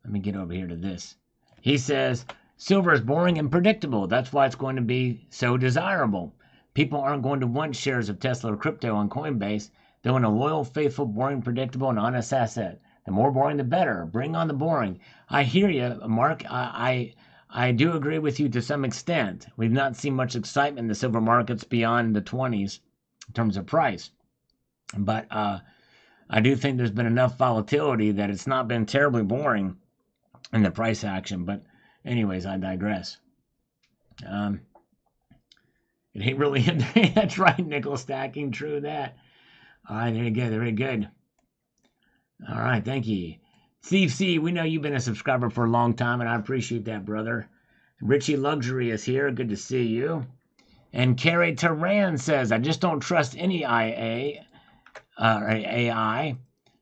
let me get over here to this. He says, silver is boring and predictable. That's why it's going to be so desirable. People aren't going to want shares of Tesla or crypto on Coinbase. They want a loyal, faithful, boring, predictable, and honest asset. The more boring, the better. Bring on the boring. I hear you, Mark. I do agree with you to some extent. We've not seen much excitement in the silver markets beyond the 20s in terms of price. But I do think there's been enough volatility that it's not been terribly boring in the price action. But anyways, I digress. It ain't really, that's right, nickel stacking, true that. All right, very good, very good. All right, thank you. Steve C., we know you've been a subscriber for a long time, and I appreciate that, brother. Richie Luxury is here. Good to see you. And Carrie Taran says, I just don't trust any AI.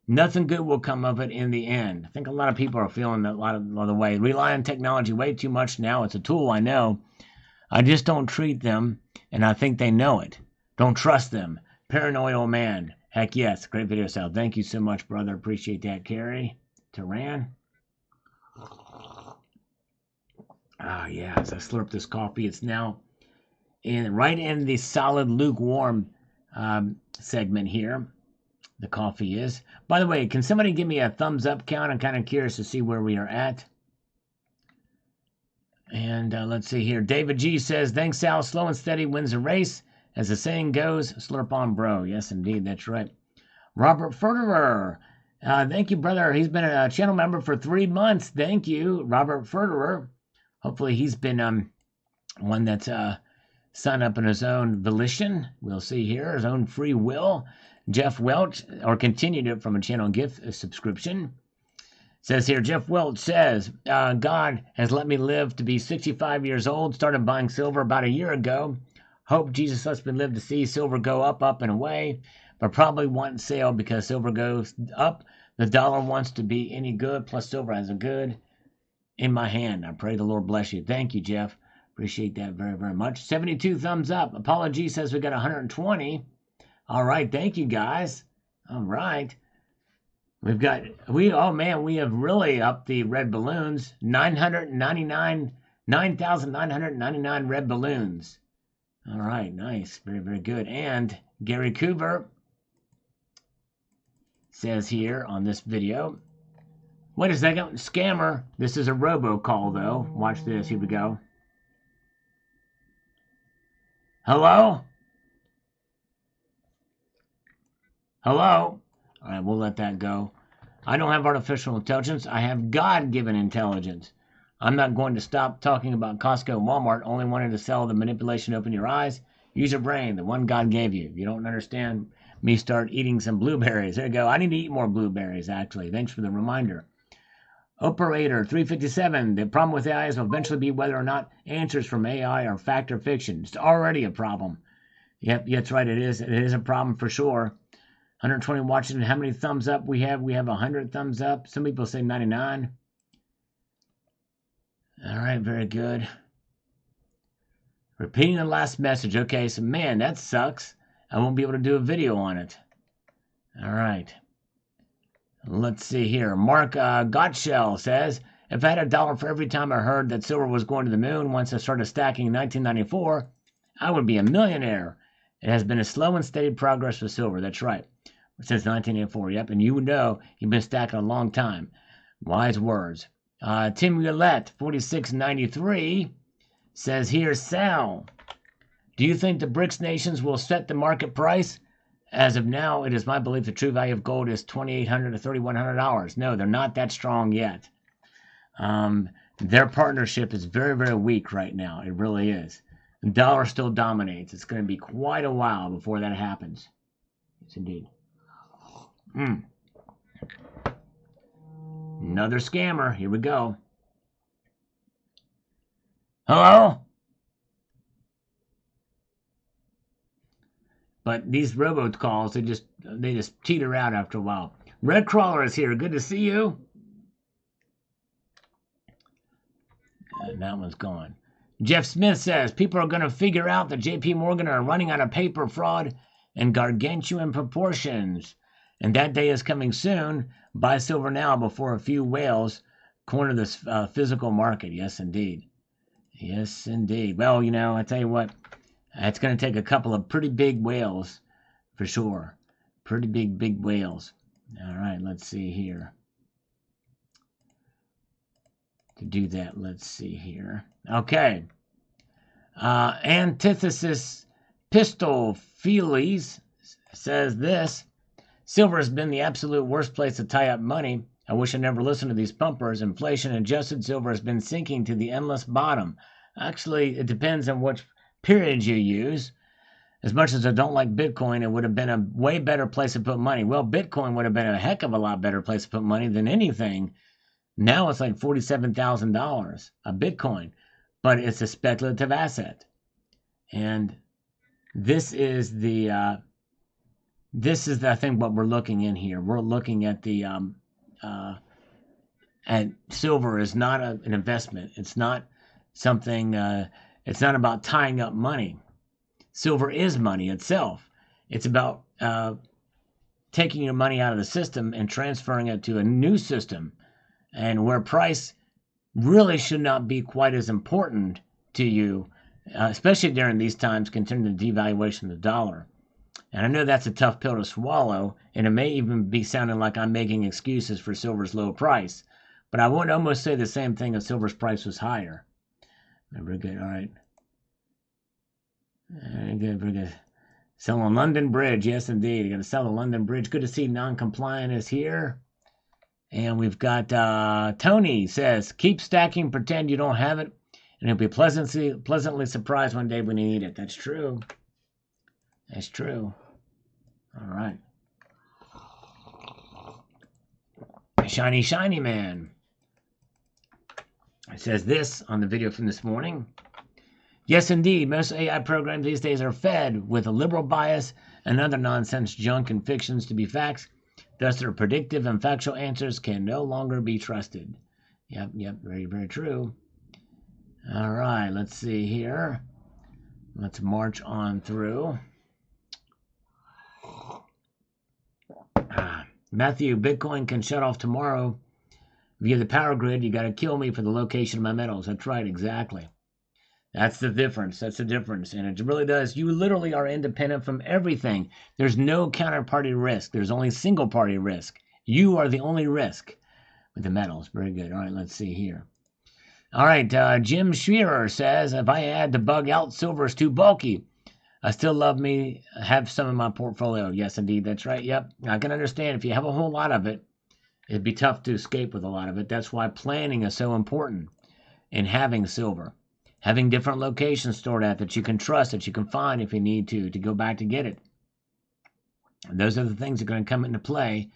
Nothing good will come of it in the end. I think a lot of people are feeling that a lot of the way. Rely on technology way too much now. It's a tool, I know. I just don't treat them, and I think they know it. Don't trust them. Paranoid man. Heck yes. Great video, Sal. Thank you so much, brother. Appreciate that, Carrie Taran. Yeah, as I slurp this coffee, it's now right in the solid lukewarm segment here. The coffee is. By the way, can somebody give me a thumbs up count? I'm kind of curious to see where we are at. And let's see here. David G says, thanks, Sal. Slow and steady wins the race. As the saying goes, slurp on, bro. Yes, indeed. That's right. Robert Ferderer. Thank you, brother. He's been a channel member for 3 months. Thank you, Robert Ferderer. Hopefully he's been one that's signed up on his own volition. We'll see here, his own free will. Jeff Welch, or continued it from a channel gift subscription. Says here, Jeff Welch says, God has let me live to be 65 years old. Started buying silver about a year ago. Hope Jesus lets me live to see silver go up, up, and away. But probably won't sell because silver goes up. The dollar wants to be any good, plus silver has a good in my hand. I pray the Lord bless you. Thank you, Jeff. Appreciate that very, very much. 72 thumbs up. Apology says we got 120. All right, thank you, guys. All right. We have really upped the red balloons. 9,999 red balloons. All right, nice. Very, very good. And Gary Coover says here on this video, wait a second, scammer. This is a robocall, though. Watch this. Here we go. Hello? Hello? All right, we'll let that go. I don't have artificial intelligence. I have God-given intelligence. I'm not going to stop talking about Costco and Walmart, only wanting to sell the manipulation open your eyes. Use your brain, the one God gave you. If you don't understand me, start eating some blueberries. There you go. I need to eat more blueberries, actually. Thanks for the reminder. Operator 357. The problem with AI will eventually be whether or not answers from AI are fact or fiction. It's already a problem. Yep, that's right. It is. It is a problem for sure. 120 watching. How many thumbs up we have? We have 100 thumbs up. Some people say 99. All right, very good. Repeating the last message. Okay, so man, that sucks. I won't be able to do a video on it. All right. Let's see here. Mark Gottschall says, if I had $1 for every time I heard that silver was going to the moon once I started stacking in 1994, I would be a millionaire. It has been a slow and steady progress for silver. That's right. Since 1984. Yep, and you would know you've been stacking a long time. Wise words. Tim Roulette, 4693, says here, Sal, Do you think the BRICS nations will set the market price? As of now, it is my belief the true value of gold is $2,800 to $3,100. No, they're not that strong yet. Their partnership is very, very weak right now. It really is. The dollar still dominates. It's going to be quite a while before that happens. Yes, indeed. Another scammer. Here we go. Hello? But these robocalls, they just teeter out after a while. Red Crawler is here. Good to see you. And that one's gone. Jeff Smith says people are going to figure out that J.P. Morgan are running out of paper fraud in gargantuan proportions. And that day is coming soon. Buy silver now before a few whales corner this physical market. Yes, indeed. Yes, indeed. Well, I tell you what, it's going to take a couple of pretty big whales for sure. Pretty big whales. All right, let's see here. To do that, let's see here. Okay. Antithesis Pistopheles says this. Silver has been the absolute worst place to tie up money. I wish I never listened to these pumpers. Inflation-adjusted silver has been sinking to the endless bottom. Actually, it depends on which period you use. As much as I don't like Bitcoin, it would have been a way better place to put money. Well, Bitcoin would have been a heck of a lot better place to put money than anything. Now it's like $47,000 a Bitcoin, but it's a speculative asset. And this is I think what we're looking in here. We're looking at and silver is not an investment. It's not something, it's not about tying up money. Silver is money itself. It's about taking your money out of the system and transferring it to a new system, and where price really should not be quite as important to you, especially during these times, considering the devaluation of the dollar. And I know that's a tough pill to swallow, and it may even be sounding like I'm making excuses for silver's low price, but I would almost say the same thing if silver's price was higher. Very good. All right. Very good. Selling London Bridge. Yes, indeed. You're going to sell the London Bridge. Good to see Non-Compliant is here. And we've got Tony says, keep stacking, pretend you don't have it, and you'll be pleasantly surprised one day when you need it. That's true. That's true. All right. Shiny man. It says this on the video from this morning. Yes, indeed. Most AI programs these days are fed with a liberal bias and other nonsense junk and fictions to be facts. Thus, their predictive and factual answers can no longer be trusted. Yep. Very, very true. All right. Let's see here. Let's march on through. Matthew, Bitcoin can shut off tomorrow via the power grid. You got to kill me for the location of my metals. That's right, exactly. That's the difference. And it really does. You literally are independent from everything. There's no counterparty risk. There's only single party risk. You are the only risk with the metals. Very good. All right, let's see here. All right, Jim Shearer says, if I add the bug out, silver is too bulky. I still have some in my portfolio. Yes, indeed. That's right. Yep. I can understand if you have a whole lot of it, it'd be tough to escape with a lot of it. That's why planning is so important in having silver. Having different locations stored at that you can trust, that you can find if you need to go back to get it. And those are the things that are going to come into play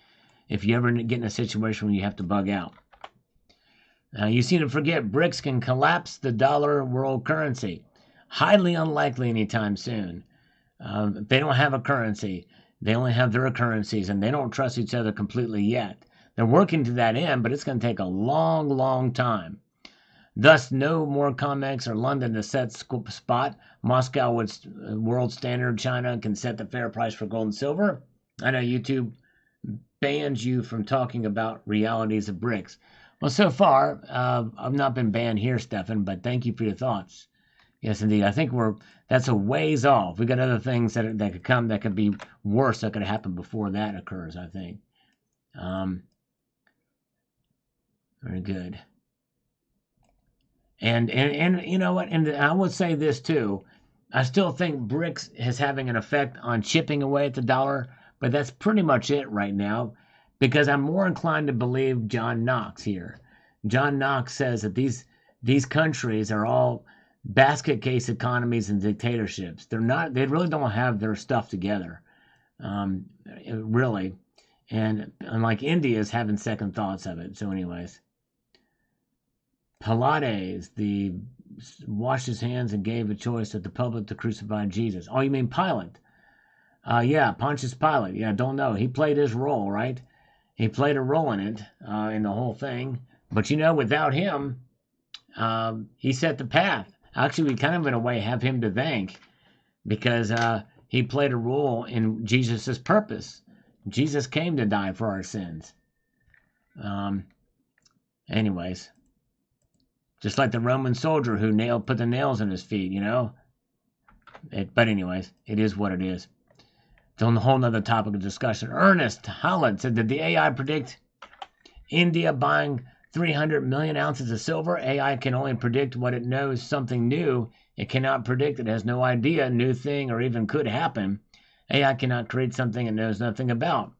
if you ever get in a situation where you have to bug out. Now, you seem to forget BRICS can collapse the dollar world currency. Highly unlikely anytime soon. They don't have a currency. They only have their currencies, and they don't trust each other completely yet. They're working to that end, but it's going to take a long, long time. Thus, no more COMEX or London to set spot. Moscow would world standard. China can set the fair price for gold and silver. I know YouTube bans you from talking about realities of BRICS. Well, so far, I've not been banned here, Stefan, but thank you for your thoughts. Yes, indeed. I think that's a ways off. We got other things that could come that could be worse that could happen before that occurs, I think. Very good. And you know what? And I would say this too. I still think BRICS is having an effect on chipping away at the dollar, but that's pretty much it right now, because I'm more inclined to believe John Knox here. John Knox says that these countries are all basket case economies and dictatorships. They're not. They really don't have their stuff together, really. And unlike India is having second thoughts of it. So, anyways, Pilates, the washed his hands and gave a choice to the public to crucify Jesus. Oh, you mean Pilate? Yeah, Pontius Pilate. Yeah, don't know. He played his role, right? He played a role in it, in the whole thing. But without him, he set the path. Actually, we kind of, in a way, have him to thank, because he played a role in Jesus's purpose. Jesus came to die for our sins. Anyways, just like the Roman soldier who put the nails in his feet, But anyways, it is what it is. It's on a whole nother topic of discussion. Ernest Holland said, did the AI predict India buying 300 million ounces of silver? AI can only predict what it knows something new. It cannot predict. It has no idea new thing or even could happen. AI cannot create something it knows nothing about.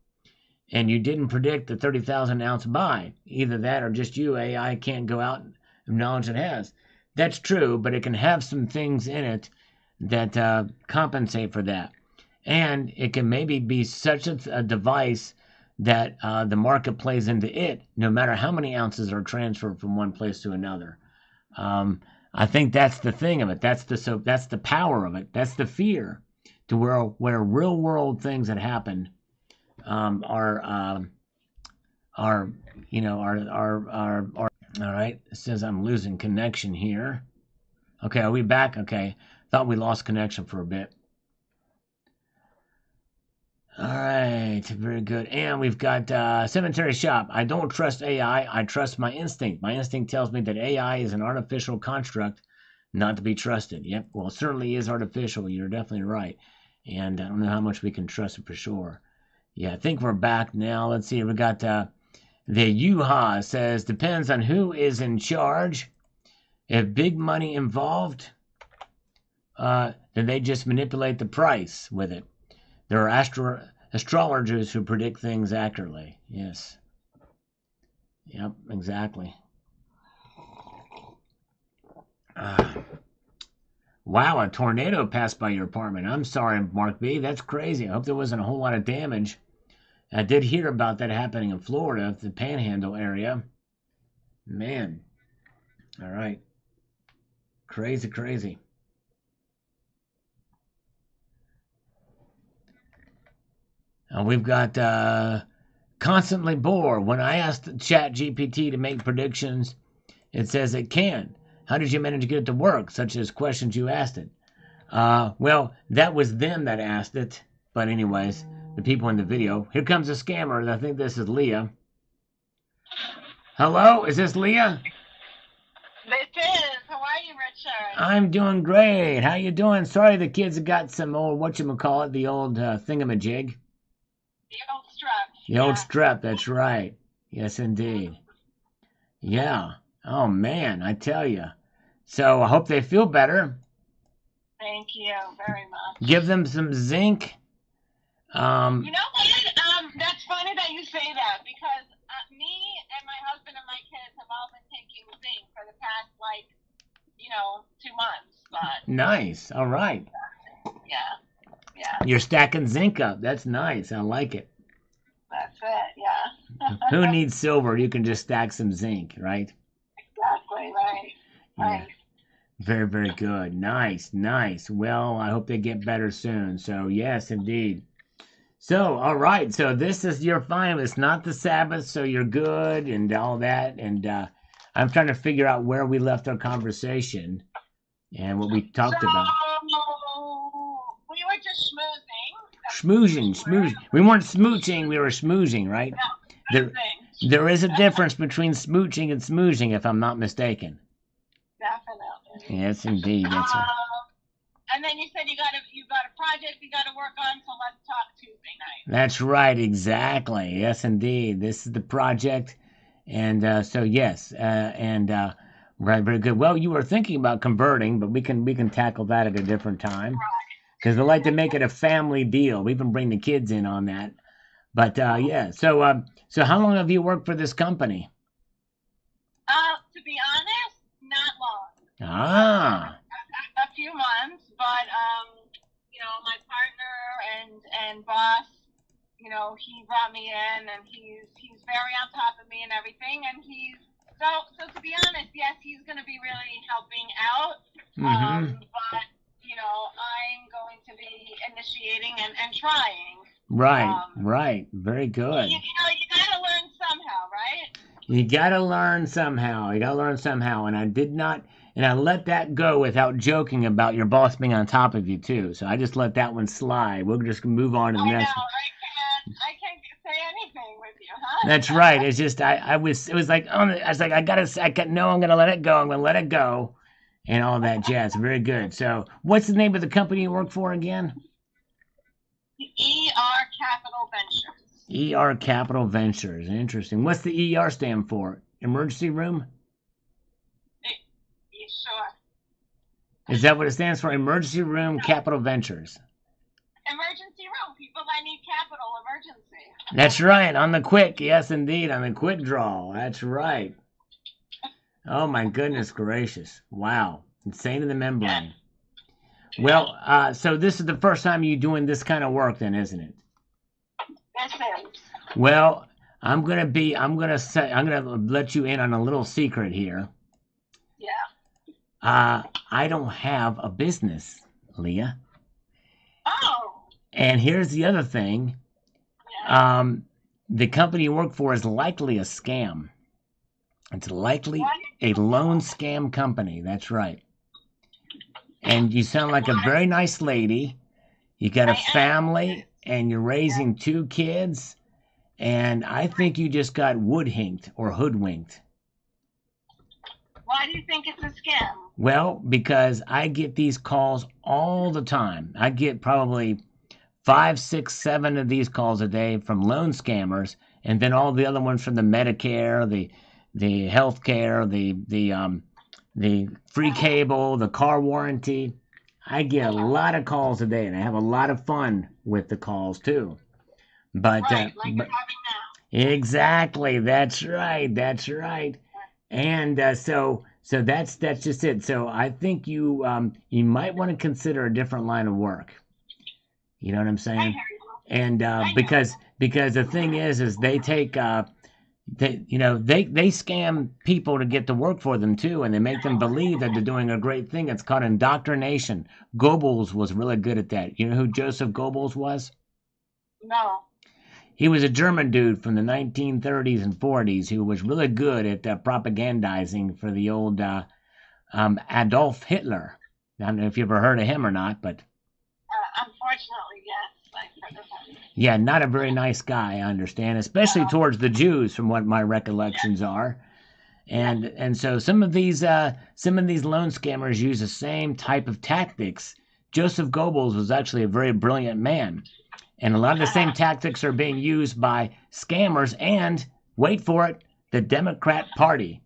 And you didn't predict the 30,000 ounce buy. Either that or just you. AI can't go out of knowledge it has. That's true, but it can have some things in it that compensate for that. And it can maybe be such a device that the market plays into it, no matter how many ounces are transferred from one place to another. I think that's the thing of it. That's the power of it. That's the fear, to where real world things that happen are all right. It says I'm losing connection here. Okay, are we back? Okay, thought we lost connection for a bit. All right, very good. And we've got Cemetery Shop. I don't trust AI. I trust my instinct. My instinct tells me that AI is an artificial construct, not to be trusted. Yep, well, it certainly is artificial. You're definitely right. And I don't know how much we can trust it for sure. Yeah, I think we're back now. Let's see. We got the Yuha says, depends on who is in charge. If big money involved, then they just manipulate the price with it. There are astrologers who predict things accurately. Yes. Yep, exactly. Wow, a tornado passed by your apartment. I'm sorry, Mark B. That's crazy. I hope there wasn't a whole lot of damage. I did hear about that happening in Florida, the Panhandle area. Man. All right. Crazy, crazy. We've got constantly bored. When I asked ChatGPT to make predictions, it says it can. How did you manage to get it to work? Such as questions you asked it. Well, that was them that asked it. But anyways, the people in the video. Here comes a scammer. I think this is Leah. Hello? Is this Leah? This is. How are you, Richard? I'm doing great. How you doing? Sorry the kids have got some old, whatchamacallit, the old thingamajig. The old strep. The old strep, that's right. Yes, indeed. Yeah. Oh, man, I tell you. So I hope they feel better. Thank you very much. Give them some zinc. You know what? That's funny that you say that, because me and my husband and my kids have all been taking zinc for the past, 2 months. But Nice. All right. Yeah. You're stacking zinc up. That's nice. I like it. That's it, yeah. Who needs silver? You can just stack some zinc, right? Exactly, right. Yeah. Very, very good. Nice. Well, I hope they get better soon. So, yes, indeed. So, all right. So, this is your final. It's not the Sabbath, so you're good and all that. And I'm trying to figure out where we left our conversation and what we talked about. We were just schmoozing. Schmoozing. We weren't smooching. We were schmoozing, right? Yeah, there is a difference between smooching and smoozing, if I'm not mistaken. Definitely. Yes, indeed. That's right. And then you said you got a project you got to work on, so let's talk Tuesday night. That's right, exactly. Yes, indeed. This is the project, and so yes, and Right, very good. Well, you were thinking about converting, but we can tackle that at a different time because we like to make it a family deal. We even bring the kids in on that. But yeah, so how long have you worked for this company? To be honest, not long. Ah, A few months, but my partner and boss, he brought me in, and he's very on top of me and everything, and so to be honest, yes, he's going to be really helping out, mm-hmm. but I'm going to be initiating and trying. Right, right, very good. You got to learn somehow, right? You gotta learn somehow. You gotta learn somehow. And I did not, and I let that go without joking about your boss being on top of you too. So I just let that one slide. We'll just move on to the I know. next one. I can't say anything with you, huh? That's right. It's just it was like I was like no, I'm gonna let it go. I'm gonna let it go, and all that jazz. Very good. So what's the name of the company you work for again? ER Capital Ventures. ER Capital Ventures. Interesting. What's the ER stand for? Emergency room? Sure. Is that what it stands for? Emergency Room Capital Ventures. Emergency room. People that need capital emergency. That's right. On the quick. Yes, indeed. On the quick draw. That's right. Oh, my goodness gracious. Wow. Insane in the membrane. Well, so this is the first time you doing this kind of work then, isn't it? This is. Well, I'm gonna let you in on a little secret here. Yeah. I don't have a business, Leah. Oh. And here's the other thing. Yeah. The company you work for is likely a scam. It's likely a loan scam company. That's right. And you sound like a very nice lady. You got a family, and you're raising 2 kids. And I think you just got woodhinked or hoodwinked. Why do you think it's a scam? Well, because I get these calls all the time. I get probably 5, 6, 7 of these calls a day from loan scammers, and then all the other ones from the Medicare, the health care, the free cable, the car warranty. I get a lot of calls a day, and I have a lot of fun with the calls too. But, right, like you're having now. Exactly, that's right, that's right. And so that's just it. So I think you might want to consider a different line of work. You know what I'm saying? And because the thing is they take they scam people to get to work for them too, and they make them believe that they're doing a great thing. It's called indoctrination. Goebbels was really good at that. You know who Joseph Goebbels was? No. He was a German dude from the 1930s and 40s who was really good at propagandizing for the old Adolf Hitler. I don't know if you ever heard of him or not, but unfortunately, yes, I've heard of him. Yeah, not a very nice guy, I understand, especially towards the Jews, from what my recollections are. And so some of these loan scammers use the same type of tactics. Joseph Goebbels was actually a very brilliant man, and a lot of the same tactics are being used by scammers and, wait for it, the Democrat Party.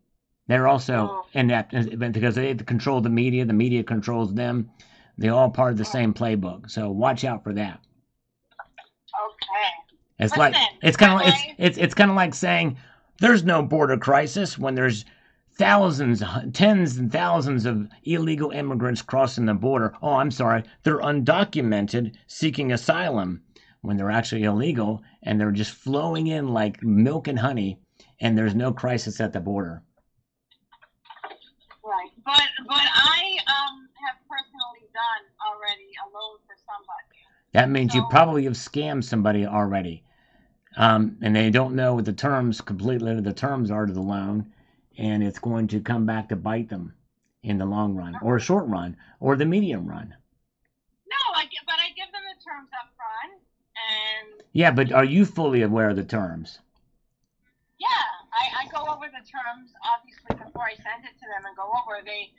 They're also in that because they control the media controls them. They're all part of the same playbook. So watch out for that. Okay. It's kind of like saying there's no border crisis when there's thousands, tens and thousands of illegal immigrants crossing the border. Oh, I'm sorry, they're undocumented seeking asylum when they're actually illegal, and they're just flowing in like milk and honey, and there's no crisis at the border. Right, but I have personally done already a loan for somebody. That means you probably have scammed somebody already, and they don't know what the terms are to the loan, and it's going to come back to bite them in the long run, or short run, or the medium run. No, but I give them the terms up front, and yeah, but are you fully aware of the terms? Yeah, I go over the terms obviously before I send it to them and go over. They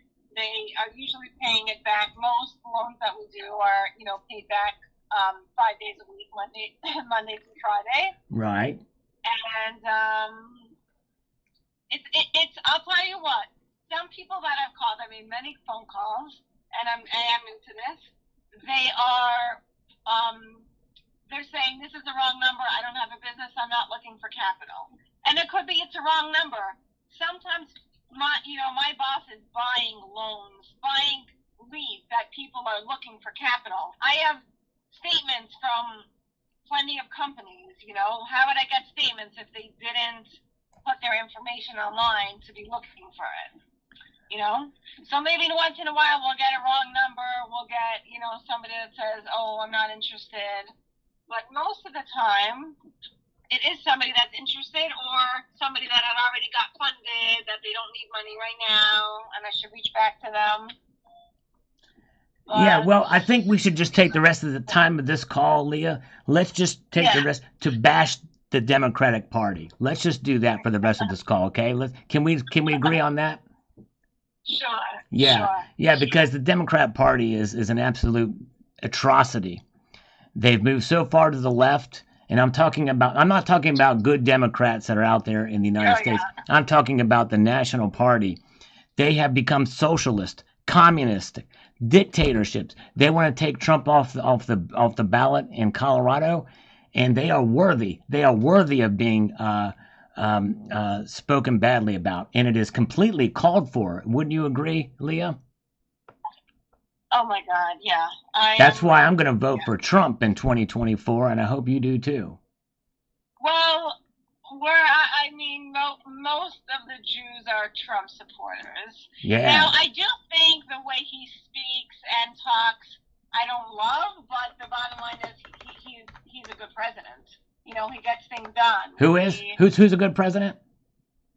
are usually paying it back. Most loans that we do are paid back 5 days a week, Monday through Friday. Right. And it's I'll tell you what, some people that I've called, I made many phone calls, and I am into this. They are, they're saying this is the wrong number. I don't have a business. I'm not looking for capital. And it could be it's a wrong number. Sometimes my boss is buying loans, buying leads that people are looking for capital. I have statements from plenty of companies. How would I get statements if they didn't put their information online to be looking for it? So maybe once in a while we'll get a wrong number. We'll get, somebody that says, oh, I'm not interested. But most of the time, it is somebody that's interested or somebody that had already got funded, that they don't need money right now, and I should reach back to them. Yeah, well, I think we should just take the rest of the time of this call, Leah. Let's just take the rest to bash the Democratic Party. Let's just do that for the rest of this call, okay? Can we agree on that? Sure. Yeah, sure. Yeah, because the Democrat Party is an absolute atrocity. They've moved so far to the left, and I'm not talking about good Democrats that are out there in the United States. Yeah. I'm talking about the National Party. They have become socialist, communist, dictatorships. They want to take Trump off the ballot in Colorado, and they are worthy. They are worthy of being spoken badly about, and it is completely called for. Wouldn't you agree, Leah? Oh my God, yeah. That's why I'm going to vote for Trump in 2024, and I hope you do too. Well, most of the Jews are Trump supporters. Yeah. Now, I do think the way he speaks and talks, I don't love, but the bottom line is he's a good president. He gets things done. Who is? Who's a good president?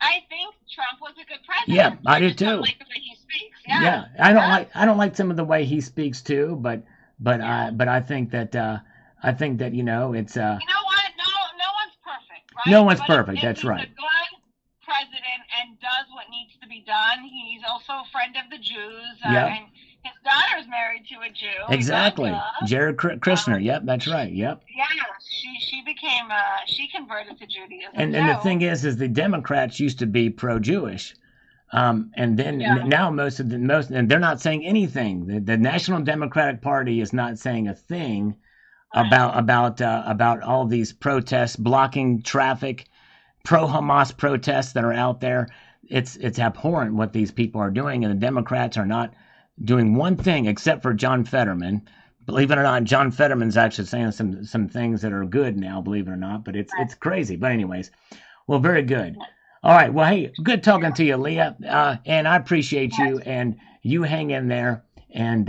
I think Trump was a good president. Yeah, I do too. I like the way he speaks. Yeah. I don't like some of the way he speaks too, but I think that it's You know what? No one's perfect, right? No one's perfect. That's right. He's a good president and does what needs to be done. He's also a friend of the Jews. And his daughter's married to a Jew. Exactly. Jared Kushner. Yep, that's right. Yep. Yeah, she converted to Judaism. And the thing is the Democrats used to be pro-Jewish. And then now most and they're not saying anything. The National Democratic Party is not saying a thing about all these protests, blocking traffic, pro-Hamas protests that are out there. It's abhorrent what these people are doing, and the Democrats are not doing one thing except for John Fetterman. Believe it or not, John Fetterman's actually saying some things that are good now, believe it or not, but it's crazy. But anyways, well, very good. All right, well, hey, good talking to you, Leah, and I appreciate you, and you hang in there, and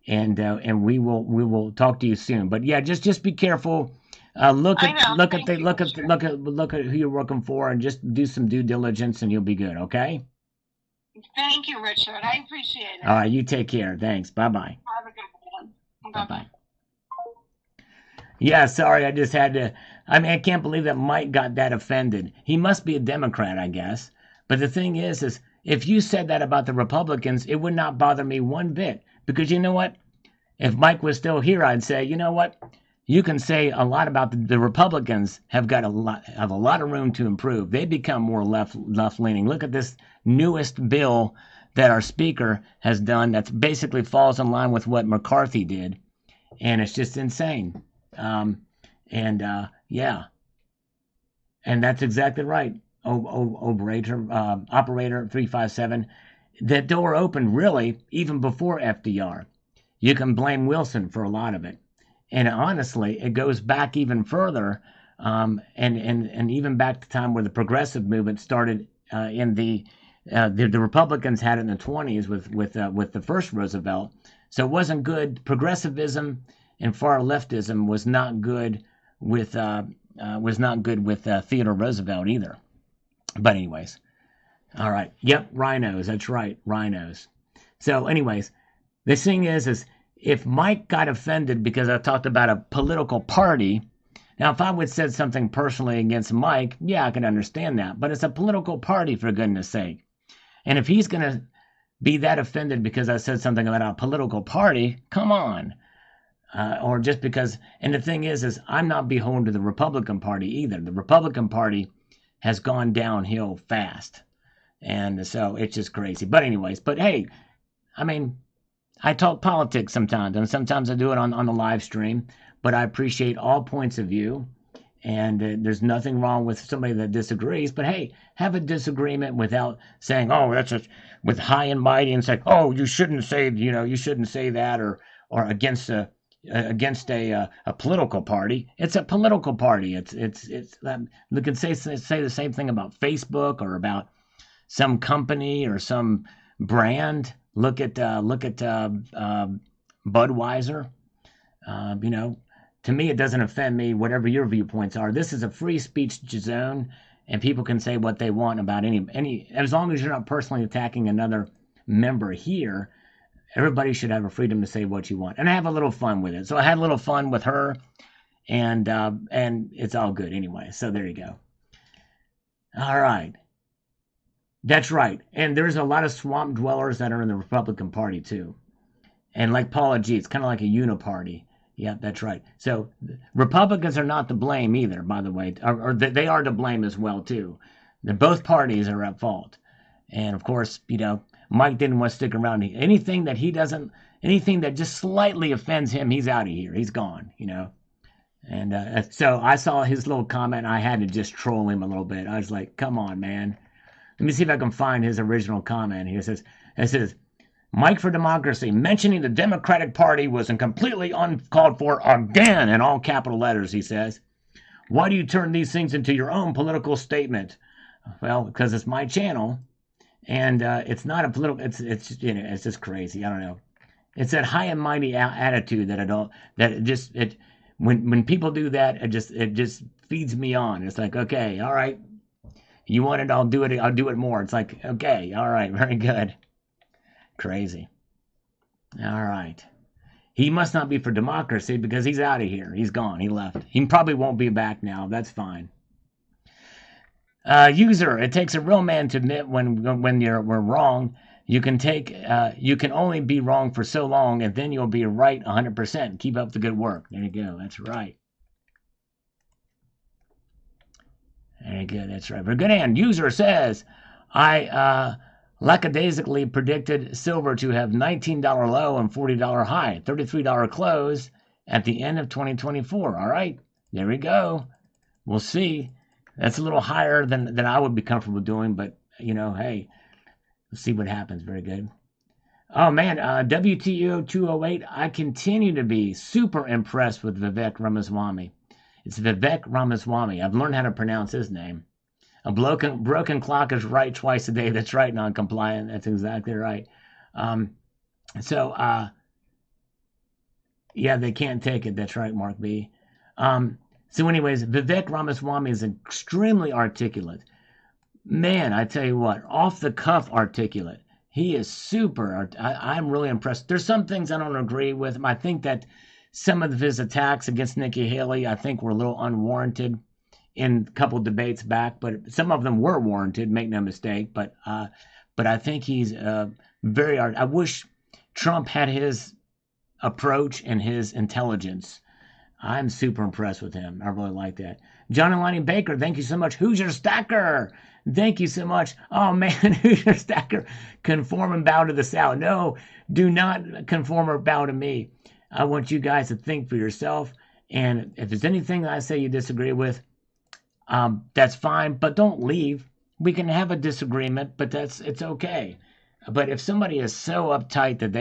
we will talk to you soon. But yeah, just be careful. Look at who you're working for, and just do some due diligence, and you'll be good. Okay. Thank you, Richard. I appreciate it. All right, you take care. Thanks. Bye-bye. Have a good one. Bye-bye. Yeah, sorry, I just had to. I can't believe that Mike got that offended. He must be a Democrat, I guess. But the thing is if you said that about the Republicans, it would not bother me one bit. Because you know what? If Mike was still here, I'd say, you know what? You can say a lot about the Republicans have a lot of room to improve. They become more left-leaning. Look at this newest bill that our speaker has done that basically falls in line with what McCarthy did. And it's just insane. And that's exactly right. Operator 357. The door opened really even before FDR. You can blame Wilson for a lot of it. And honestly, it goes back even further, and even back to time where the progressive movement started the Republicans had it in the 1920s with the first Roosevelt. So it wasn't good. Progressivism and far leftism was not good with Theodore Roosevelt either. But anyways, all right. Yep, rhinos. That's right, rhinos. So anyways, the thing is if Mike got offended because I talked about a political party, now if I would have said something personally against Mike, yeah, I can understand that. But it's a political party, for goodness sake. And if he's going to be that offended because I said something about a political party, come on. Or just because, and the thing is I'm not beholden to the Republican Party either. The Republican Party has gone downhill fast. And so it's just crazy. But anyways, but hey, I mean, I talk politics sometimes, and sometimes I do it on the live stream. But I appreciate all points of view, and there's nothing wrong with somebody that disagrees. But hey, have a disagreement without saying, "Oh, that's just with high and mighty," and say, "Oh, you shouldn't say, you shouldn't say that," or against a political party. It's a political party. It's you can say the same thing about Facebook or about some company or some brand. Look at Budweiser. To me, it doesn't offend me, whatever your viewpoints are. This is a free speech zone, and people can say what they want about any, as long as you're not personally attacking another member here. Everybody should have a freedom to say what you want, and I have a little fun with it. So I had a little fun with her, and it's all good anyway. So there you go. All right. That's right. And there's a lot of swamp dwellers that are in the Republican Party, too. And like Paula G, it's kind of like a uniparty. Yeah, that's right. So Republicans are not to blame either, by the way. Or they are to blame as well, too. Both parties are at fault. And, of course, Mike didn't want to stick around. Anything that just slightly offends him, he's out of here. He's gone, And so I saw his little comment. I had to just troll him a little bit. I was like, come on, man. Let me see if I can find his original comment. It says, Mike for Democracy, mentioning the Democratic Party was completely uncalled for again, in all capital letters, he says. Why do you turn these things into your own political statement? Well, because it's my channel, and it's not a political, it's just crazy. I don't know. It's that high and mighty attitude when people do that, it just feeds me on. It's like, okay, all right. You want it, I'll do it more. It's like, okay, all right, very good. Crazy. All right. He must not be for democracy because he's out of here. He's gone. He left. He probably won't be back now. That's fine. User, it takes a real man to admit when we're wrong. You can only be wrong for so long, and then you'll be right 100%. Keep up the good work. There you go. That's right. Very good, that's right. Very good. And user says, I lackadaisically predicted silver to have $19 low and $40 high, $33 close at the end of 2024. All right, there we go. We'll see. That's a little higher than I would be comfortable doing, but, hey, let's see what happens. Very good. Oh, man, WTO 208, I continue to be super impressed with Vivek Ramaswamy. It's Vivek Ramaswamy. I've learned how to pronounce his name. A broken clock is right twice a day. That's right, non-compliant. That's exactly right. Yeah, they can't take it. That's right, Mark B. So anyways, Vivek Ramaswamy is extremely articulate. Man, I tell you what, off the cuff articulate. He is super. I'm really impressed. There's some things I don't agree with him. I think that some of his attacks against Nikki Haley, I think, were a little unwarranted in a couple debates back, but some of them were warranted, make no mistake. But I think he's very. I wish Trump had his approach and his intelligence. I'm super impressed with him. I really like that. John and Lonnie Baker, thank you so much. Who's your stacker? Thank you so much. Oh, man, who's your stacker? Conform and bow to the South. No, do not conform or bow to me. I want you guys to think for yourself. And if there's anything that I say you disagree with, that's fine. But don't leave. We can have a disagreement, but it's okay. But if somebody is so uptight that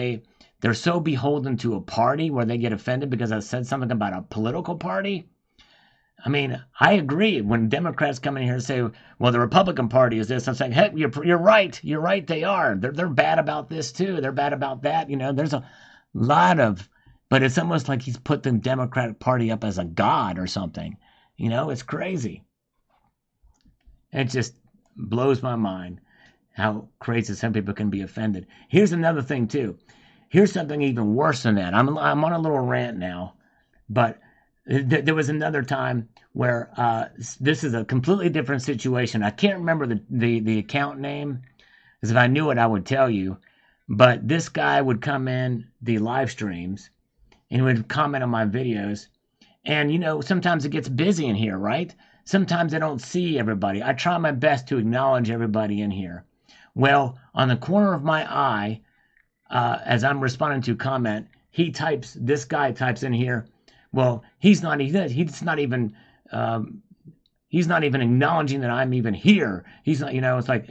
they're so beholden to a party where they get offended because I said something about a political party, I mean, I agree. When Democrats come in here and say, well, the Republican Party is this, I'm saying, heck, you're right. You're right, they are. They're bad about this, too. They're bad about that. There's a lot of... But it's almost like he's put the Democratic Party up as a god or something. It's crazy. It just blows my mind how crazy some people can be offended. Here's another thing, too. Here's something even worse than that. I'm on a little rant now, but there was another time where this is a completely different situation. I can't remember the account name, because if I knew it, I would tell you. But this guy would come in the live streams, and he would comment on my videos. And, sometimes it gets busy in here, right? Sometimes I don't see everybody. I try my best to acknowledge everybody in here. Well, on the corner of my eye, as I'm responding to a comment, this guy types in here, well, he's not even acknowledging that I'm even here. He's not, it's like,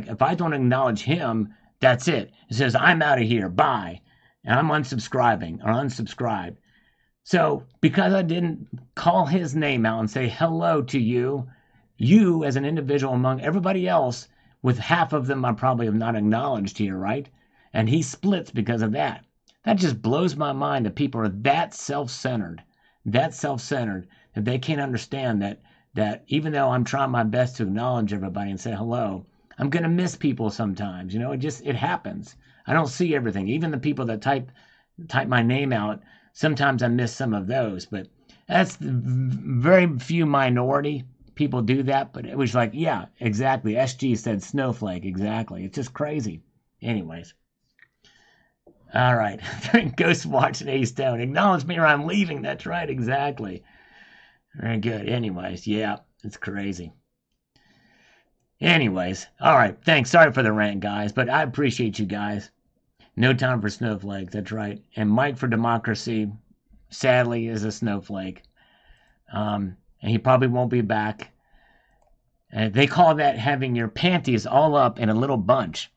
if I don't acknowledge him, that's it. It says, I'm out of here, bye. And I'm unsubscribing or unsubscribed. So because I didn't call his name out and say hello to you as an individual among everybody else, with half of them I probably have not acknowledged here, right? And he splits because of that. That just blows my mind that people are that self-centered that they can't understand that even though I'm trying my best to acknowledge everybody and say hello, I'm going to miss people sometimes. It happens. I don't see everything. Even the people that type my name out, sometimes I miss some of those, but that's very few minority people do that. But it was like, yeah, exactly. SG said snowflake. Exactly. It's just crazy. Anyways. All right. Ghost watching A Stone. Acknowledge me or I'm leaving. That's right. Exactly. Very good. Anyways. Yeah. It's crazy. Anyways. All right. Thanks. Sorry for the rant, guys, but I appreciate you guys. No time for snowflakes. That's right. And Mike for Democracy, sadly, is a snowflake. And he probably won't be back. They call that having your panties all up in a little bunch.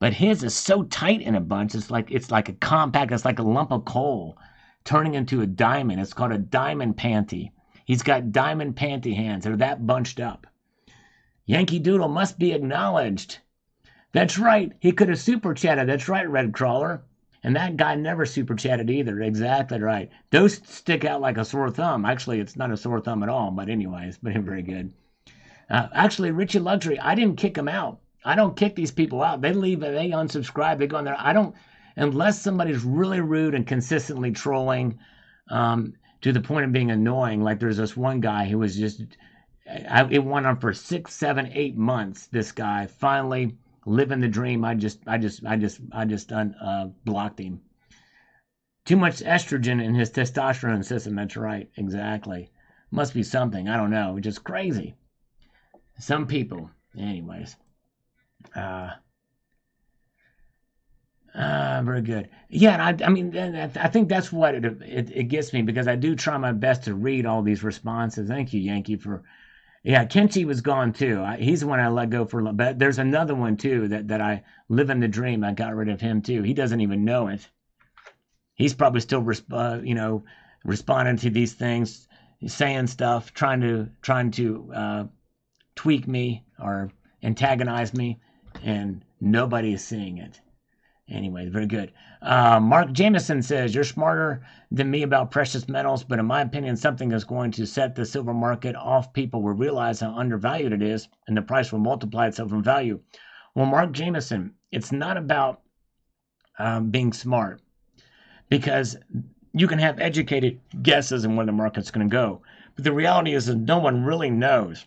But his is so tight in a bunch, it's like a compact, it's like a lump of coal turning into a diamond. It's called a diamond panty. He's got diamond panty hands. They're that bunched up. Yankee Doodle must be acknowledged. That's right. He could have super chatted. That's right, Red Crawler. And that guy never super chatted either. Exactly right. Those stick out like a sore thumb. Actually, it's not a sore thumb at all. But anyways, very good. Actually, Richie Luxury, I didn't kick him out. I don't kick these people out. They leave, they unsubscribe, they go in there. I don't, unless somebody's really rude and consistently trolling to the point of being annoying. Like there's this one guy who was just, it went on for 6, 7, 8 months. This guy finally living the dream. I just blocked him. Too much estrogen in his testosterone system. That's right. Exactly. Must be something. I don't know. Just crazy. Some people. Anyways. Very good. Yeah, and I think that's what it gets me, because I do try my best to read all these responses. Thank you, Yankee, for. Yeah, Kenchi was gone too. He's the one I let go for. But there's another one too that I live in the dream. I got rid of him too. He doesn't even know it. He's probably still responding to these things, saying stuff, trying to tweak me or antagonize me, and nobody is seeing it. Anyway, very good. Mark Jameson says, you're smarter than me about precious metals, but in my opinion, something is going to set the silver market off. People will realize how undervalued it is, and the price will multiply itself in value. Well, Mark Jameson, it's not about being smart, because you can have educated guesses on where the market's going to go. But the reality is that no one really knows.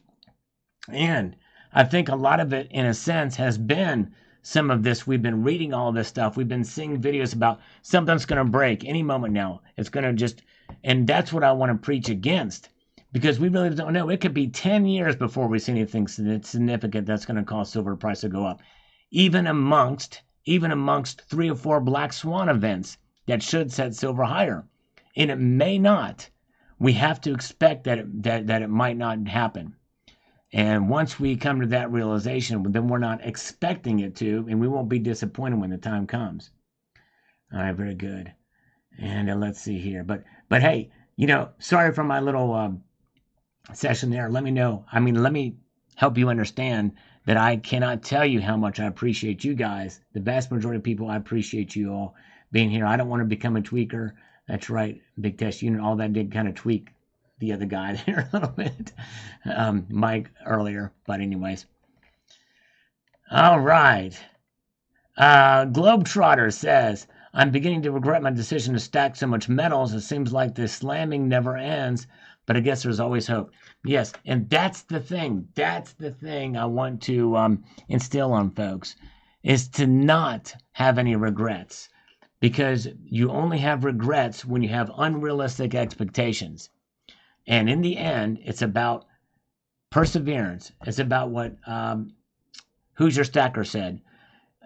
And I think a lot of it, in a sense, has been some of this. We've been reading all this stuff. We've been seeing videos about something's going to break any moment now. It's going to just, and that's what I want to preach against, because we really don't know. It could be 10 years before we see anything significant that's going to cause silver price to go up, even amongst 3 or 4 black swan events that should set silver higher. And it may not. We have to expect that it might not happen. And once we come to that realization, then we're not expecting it to, and we won't be disappointed when the time comes. All right, very good. And let's see here. But hey, sorry for my little session there. Let me know. Let me help you understand that I cannot tell you how much I appreciate you guys. The vast majority of people, I appreciate you all being here. I don't want to become a tweaker. That's right, Big Test Unit. All that did kind of tweak the other guy there a little bit, Mike earlier. But anyways, all right. Globetrotter says, I'm beginning to regret my decision to stack so much metals. It seems like this slamming never ends, but I guess there's always hope. Yes, and that's the thing. That's the thing I want to instill on folks, is to not have any regrets, because you only have regrets when you have unrealistic expectations. And in the end, it's about perseverance. It's about what Who's Your Stacker said.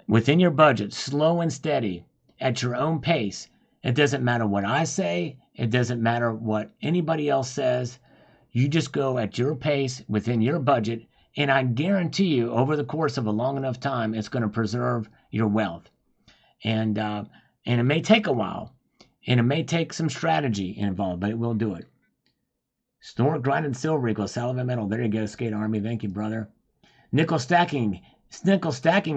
within your budget, slow and steady, at your own pace. It doesn't matter what I say. It doesn't matter what anybody else says. You just go at your pace within your budget, and I guarantee you, over the course of a long enough time, it's going to preserve your wealth. And it may take a while, and it may take some strategy involved, but it will do it. Store grinded silver equals Sullivan metal. There you go, Skate Army. Thank you, brother. Nickel stacking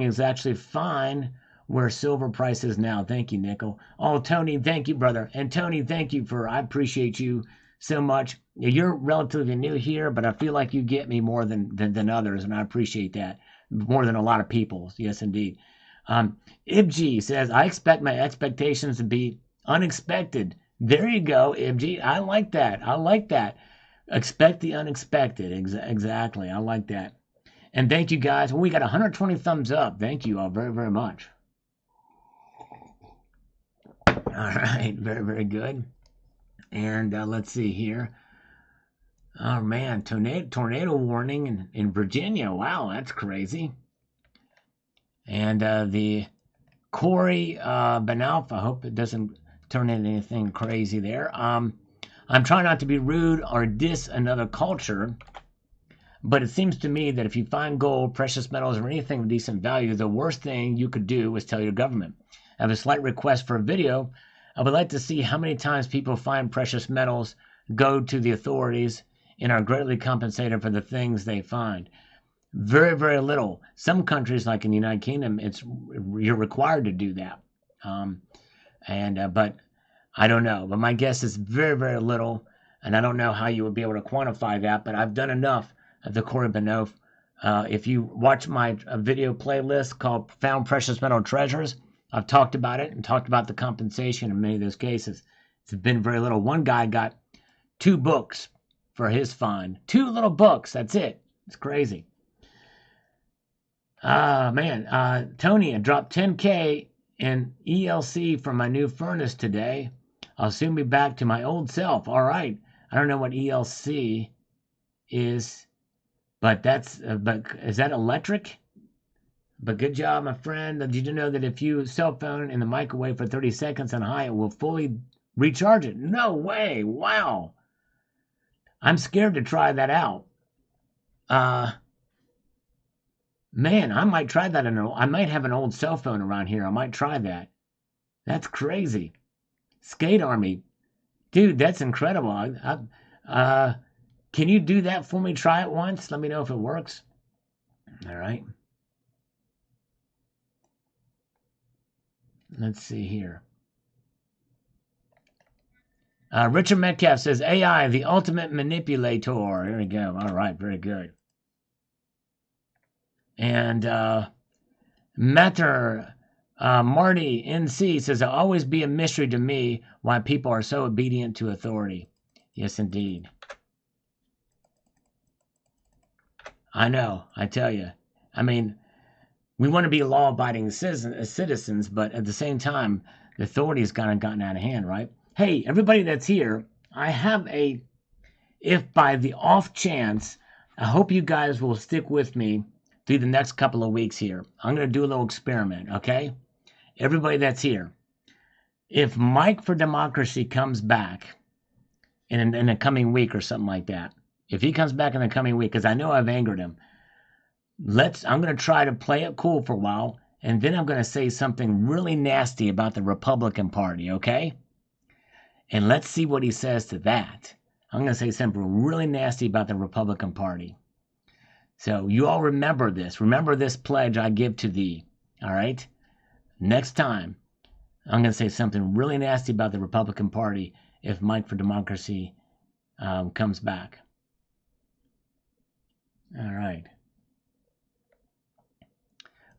is actually fine where silver price is now. Thank you, Nickel. Oh, Tony, thank you, brother. And Tony, thank you I appreciate you so much. You're relatively new here, but I feel like you get me more than others, and I appreciate that more than a lot of people. Yes, indeed. Ibg says, I expect my expectations to be unexpected. There you go, Ibg. I like that. Expect the unexpected. Exactly. I like that. And thank you guys. Well, we got 120 thumbs up. Thank you all very, very much. All right. Very, very good. And let's see here. Oh, man. Tornado warning in Virginia. Wow, that's crazy. And the Corey Benalf, I hope it doesn't turn into anything crazy there. I'm trying not to be rude or diss another culture, but it seems to me that if you find gold, precious metals, or anything of decent value, the worst thing you could do is tell your government. I have a slight request for a video. I would like to see how many times people find precious metals, go to the authorities, and are greatly compensated for the things they find. Very, very little. Some countries, like in the United Kingdom, you're required to do that. But I don't know. But my guess is very, very little, and I don't know how you would be able to quantify that. But I've done enough of the Corey Benoff. If you watch my video playlist called "Found Precious Metal Treasures," I've talked about it and talked about the compensation in many of those cases. It's been very little. One guy got 2 books for his find. 2 little books. That's it. It's crazy. Man, Tony, I dropped 10K in ELC for my new furnace today. I'll soon be back to my old self. All right. I don't know what ELC is, but is that electric? But good job, my friend. Did you know that if you cell phone in the microwave for 30 seconds on high, it will fully recharge it? No way. Wow. I'm scared to try that out. Man, I might try that. I might have an old cell phone around here. I might try that. That's crazy. Skate Army. Dude, that's incredible. Can you do that for me? Try it once. Let me know if it works. All right. Let's see here. Richard Metcalf says, AI, the ultimate manipulator. Here we go. All right, very good. And Marty NC says, it'll always be a mystery to me why people are so obedient to authority. Yes, indeed. I know, I tell you. I mean, we want to be law-abiding citizens, but at the same time, the authority has kind of gotten out of hand, right? Hey, everybody that's here, I have if by the off chance, I hope you guys will stick with me through the next couple of weeks here. I'm going to do a little experiment, okay? Everybody that's here, if Mike for Democracy comes back in the coming week or something like that, if he comes back in the coming week, because I know I've angered him, I'm going to try to play it cool for a while, and then I'm going to say something really nasty about the Republican Party, okay? And let's see what he says to that. I'm going to say something really nasty about the Republican Party. So you all remember this. Remember this pledge I give to thee, all right? Next time, I'm going to say something really nasty about the Republican Party if Mike for Democracy comes back. All right.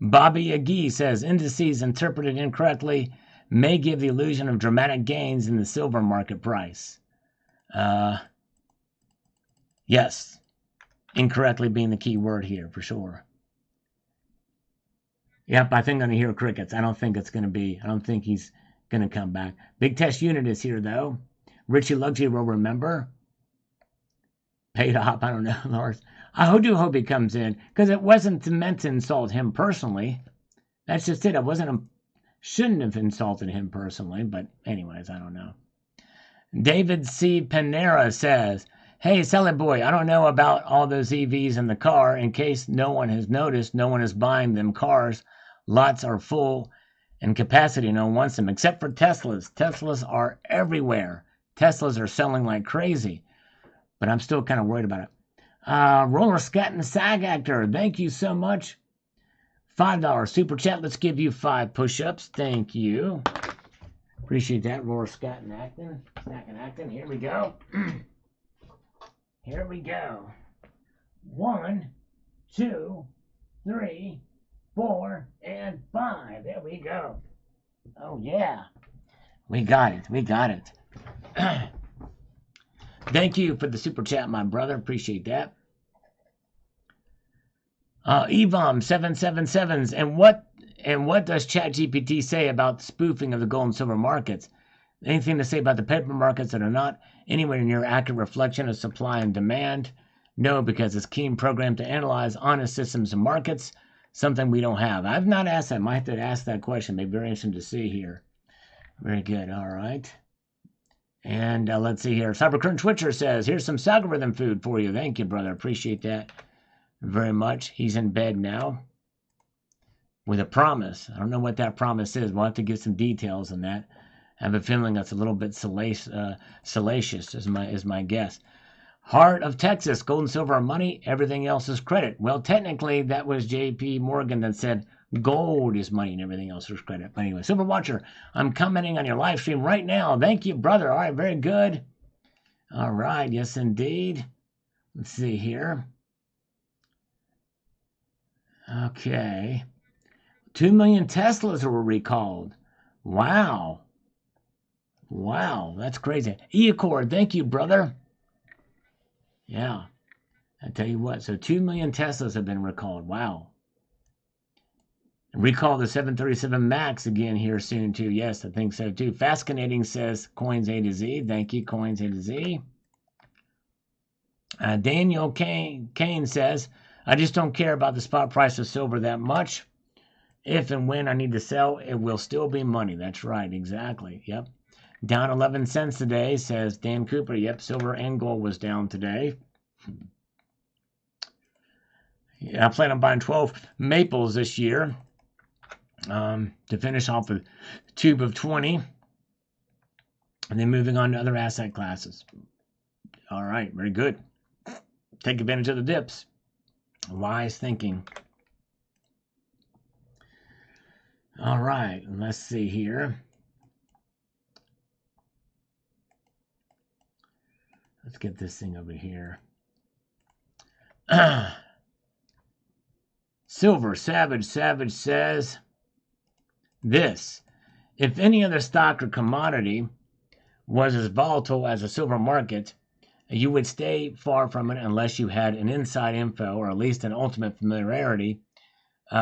Bobby Agee says, indices interpreted incorrectly may give the illusion of dramatic gains in the silver market price. Yes. Incorrectly being the key word here, for sure. Yep, I think I'm going to hear crickets. I don't think he's going to come back. Big Test Unit is here, though. Richie Luxury will remember. Paid off, I don't know, Lars. I do hope he comes in, because it wasn't meant to insult him personally. That's just it. Shouldn't have insulted him personally, but anyways, I don't know. David C. Panera says, "Hey, Sally Boy, I don't know about all those EVs in the car. In case no one has noticed, no one is buying them cars. Lots are full and capacity. No one wants them, except for Teslas. Teslas are everywhere. Teslas are selling like crazy, but I'm still kind of worried about it." Roller Scat and SAG Actor, thank you so much. $5 super chat. Let's give you 5 push-ups. Thank you. Appreciate that, Roller Scat and Acting. Here we go. Here we go. 1, 2, 3, 4, and 5. There we go. Oh, yeah. We got it. Thank you for the super chat, my brother. Appreciate that. Evom777s, and what does ChatGPT say about spoofing of the gold and silver markets? Anything to say about the paper markets that are not anywhere near accurate reflection of supply and demand? No, because it's keen programmed to analyze honest systems and markets, something we don't have. I've not asked that. I might have to ask that question. Maybe very interesting to see here. Very good. All right. And let's see here. Cybercurrent Twitcher says, "Here's some algorithm food for you." Thank you, brother. Appreciate that very much. He's in bed now with a promise. I don't know what that promise is. We'll have to get some details on that. I have a feeling that's a little bit salacious is my guess. Heart of Texas, gold and silver are money, everything else is credit. Well, technically, that was J.P. Morgan that said gold is money and everything else is credit. But anyway, Silver Watcher, I'm commenting on your live stream right now. Thank you, brother. All right, very good. All right, yes, indeed. Let's see here. Okay. 2 million Teslas were recalled. Wow. Wow, that's crazy. Eaccord, thank you, brother. Yeah. I tell you what, so 2 million Teslas have been recalled. Wow. Recall the 737 MAX again here soon, too. Yes, I think so, too. Fascinating says Coins A to Z. Thank you, Coins A to Z. Daniel Kane says, "I just don't care about the spot price of silver that much. If and when I need to sell, it will still be money." That's right, exactly. Yep. Down 11 cents today, says Dan Cooper. Yep, silver and gold was down today. Yeah, I plan on buying 12 maples this year to finish off a tube of 20. And then moving on to other asset classes. All right, very good. Take advantage of the dips. Wise thinking. All right, let's see here. Let's get this thing over here. Silver Savage says this: "If any other stock or commodity was as volatile as the silver market, you would stay far from it unless you had an inside info or at least an ultimate familiarity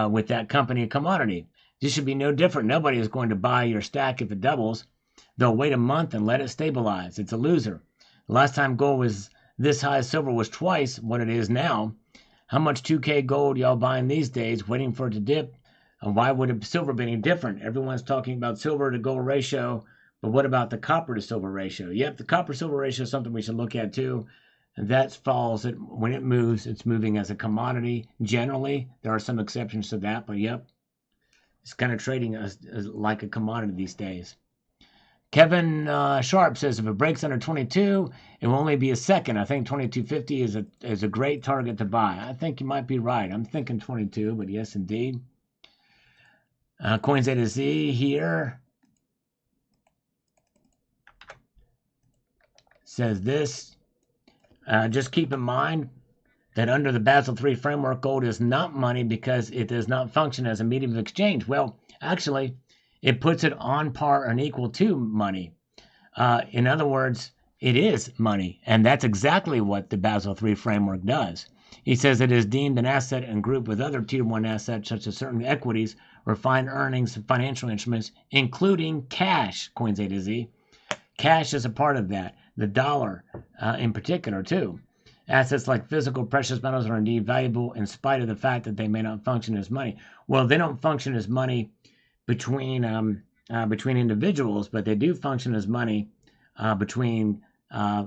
with that company or commodity. This should be no different. Nobody is going to buy your stack if it doubles. They'll wait a month and let it stabilize. It's a loser. The last time gold was this high, silver was twice what it is now. How much 2K gold y'all buying these days, waiting for it to dip? And why would silver be any different? Everyone's talking about silver to gold ratio, but what about the copper to silver ratio? Yep, the copper silver ratio is something we should look at too. And that falls when it moves, it's moving as a commodity. Generally, there are some exceptions to that, but yep, it's kind of trading as like a commodity these days. Kevin Sharp says if it breaks under 22, it will only be a second. I think 22.50 is a great target to buy. I think you might be right. I'm thinking 22, but yes, indeed. Coins A to Z here says this. Just keep in mind that under the Basel III framework, gold is not money because it does not function as a medium of exchange. Well, actually, it puts it on par and equal to money. In other words, it is money, and that's exactly what the Basel III framework does. He says it is deemed an asset and grouped with other Tier 1 assets such as certain equities, refined earnings, and financial instruments, including cash, Coins A to Z. Cash is a part of that. The dollar in particular, too. Assets like physical precious metals are indeed valuable in spite of the fact that they may not function as money. Well, they don't function as money between individuals, but they do function as money between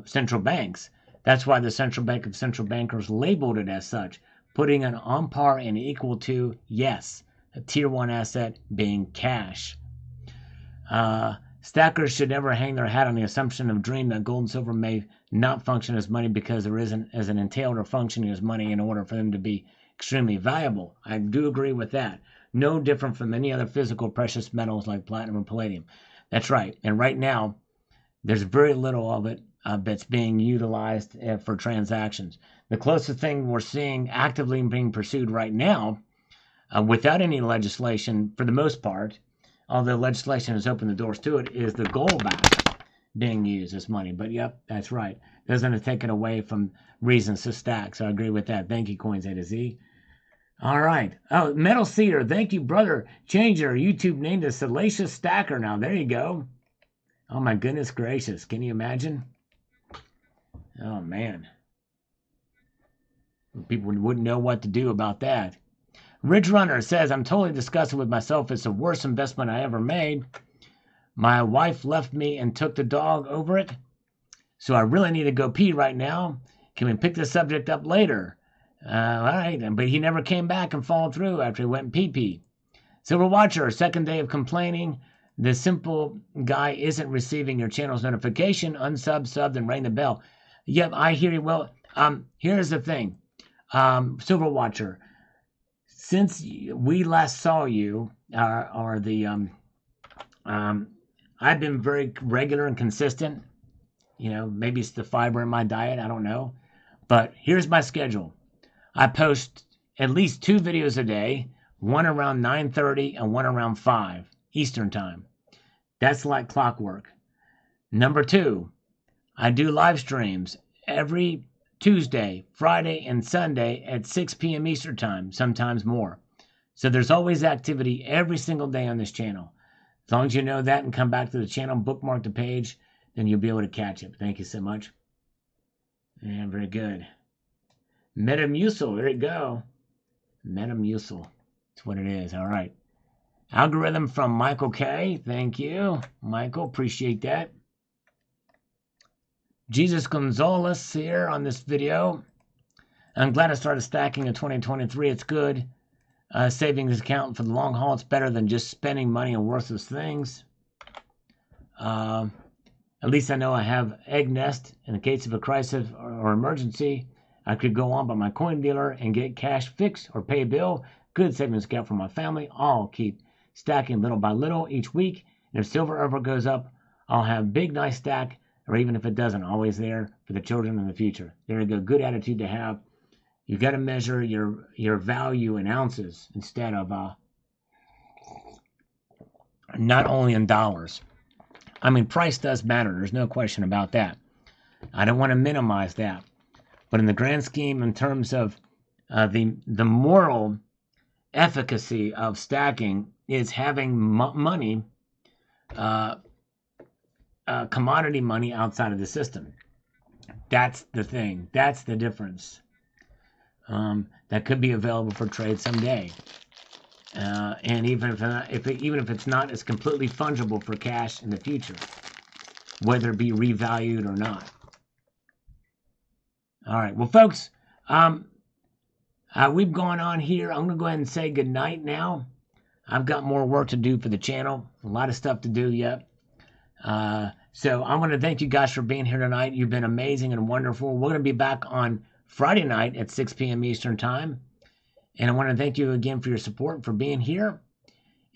central banks. That's why the Central Bank of Central Bankers labeled it as such, putting it on par and equal to, yes, a tier 1 asset being cash. Stackers should never hang their hat on the assumption of dream that gold and silver may not function as money because there isn't as an entailed or functioning as money in order for them to be extremely valuable. I do agree with that. No different from any other physical precious metals like platinum and palladium. That's right. And right now, there's very little of it that's being utilized for transactions. The closest thing we're seeing actively being pursued right now, without any legislation for the most part, although legislation has opened the doors to it, is the gold back being used as money. But yep, that's right. Doesn't take it away from reasons to stack. So I agree with that. Thank you, Coins A to Z. All right. Oh, Metal Cedar. Thank you, brother. Changer. YouTube named a Salacious Stacker now. There you go. Oh, my goodness gracious. Can you imagine? Oh, man. People wouldn't know what to do about that. Ridge Runner says, I'm totally disgusted with myself. It's the worst investment I ever made. My wife left me and took the dog over it. So I really need to go pee right now. Can we pick this subject up later? All right. But he never came back and followed through after he went pee-pee. Silver Watcher, second day of complaining. The simple guy isn't receiving your channel's notification. Unsub, subbed, and ring the bell. Yep, I hear you. Well, here's the thing. Silver Watcher, since we last saw you, I've been very regular and consistent. You know, maybe it's the fiber in my diet. I don't know. But here's my schedule. I post at least 2 videos a day, one around 9:30 and one around 5 Eastern time. That's like clockwork. Number 2, I do live streams every Tuesday, Friday, and Sunday at 6 p.m. Eastern time, sometimes more. So there's always activity every single day on this channel. As long as you know that and come back to the channel, bookmark the page, then you'll be able to catch it. Thank you so much. And very good. Metamucil, there you go. Metamucil. That's what it is. All right. Algorithm from Michael K. Thank you, Michael. Appreciate that. Jesus Gonzalez here on this video. I'm glad I started stacking in 2023. It's good. Savings account for the long haul. It's better than just spending money on worthless things. At least I know I have egg nest in the case of a crisis or emergency. I could go on by my coin dealer and get cash fixed or pay a bill. Good savings account for my family. I'll keep stacking little by little each week. And if silver ever goes up, I'll have big, nice stack. Or even if it doesn't, always there for the children in the future. There you go. Good attitude to have. You got to measure your value in ounces instead of not only in dollars. I mean, price does matter. There's no question about that. I don't want to minimize that. But in the grand scheme, in terms of the moral efficacy of stacking, is having money, commodity money outside of the system. That's the thing. That's the difference. That could be available for trade someday. And even if it's not, it's completely fungible for cash in the future, whether it be revalued or not. All right, well, folks, we've gone on here. I'm going to go ahead and say good night now. I've got more work to do for the channel. A lot of stuff to do yet. So I want to thank you guys for being here tonight. You've been amazing and wonderful. We're going to be back on Friday night at 6 p.m. Eastern time. And I want to thank you again for your support, for being here.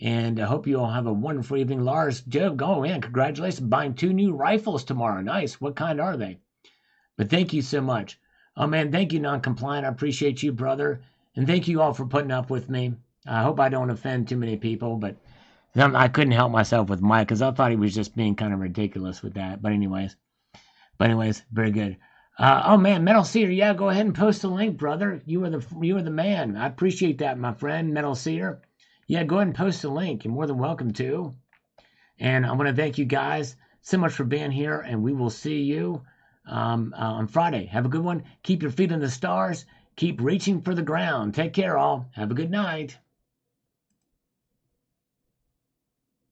And I hope you all have a wonderful evening. Lars, Joe, go in. Congratulations. Buying 2 new rifles tomorrow. Nice. What kind are they? But thank you so much. Oh, man, thank you, Non-Compliant. I appreciate you, brother. And thank you all for putting up with me. I hope I don't offend too many people, but I couldn't help myself with Mike because I thought he was just being kind of ridiculous with that. But anyways, very good. Oh, man, Metal Cedar, yeah, go ahead and post a link, brother. You are the man. I appreciate that, my friend, Metal Cedar. Yeah, go ahead and post a link. You're more than welcome to. And I want to thank you guys so much for being here, and we will see you on Friday. Have a good one. Keep your feet in the stars. Keep reaching for the ground. Take care, all. Have a good night.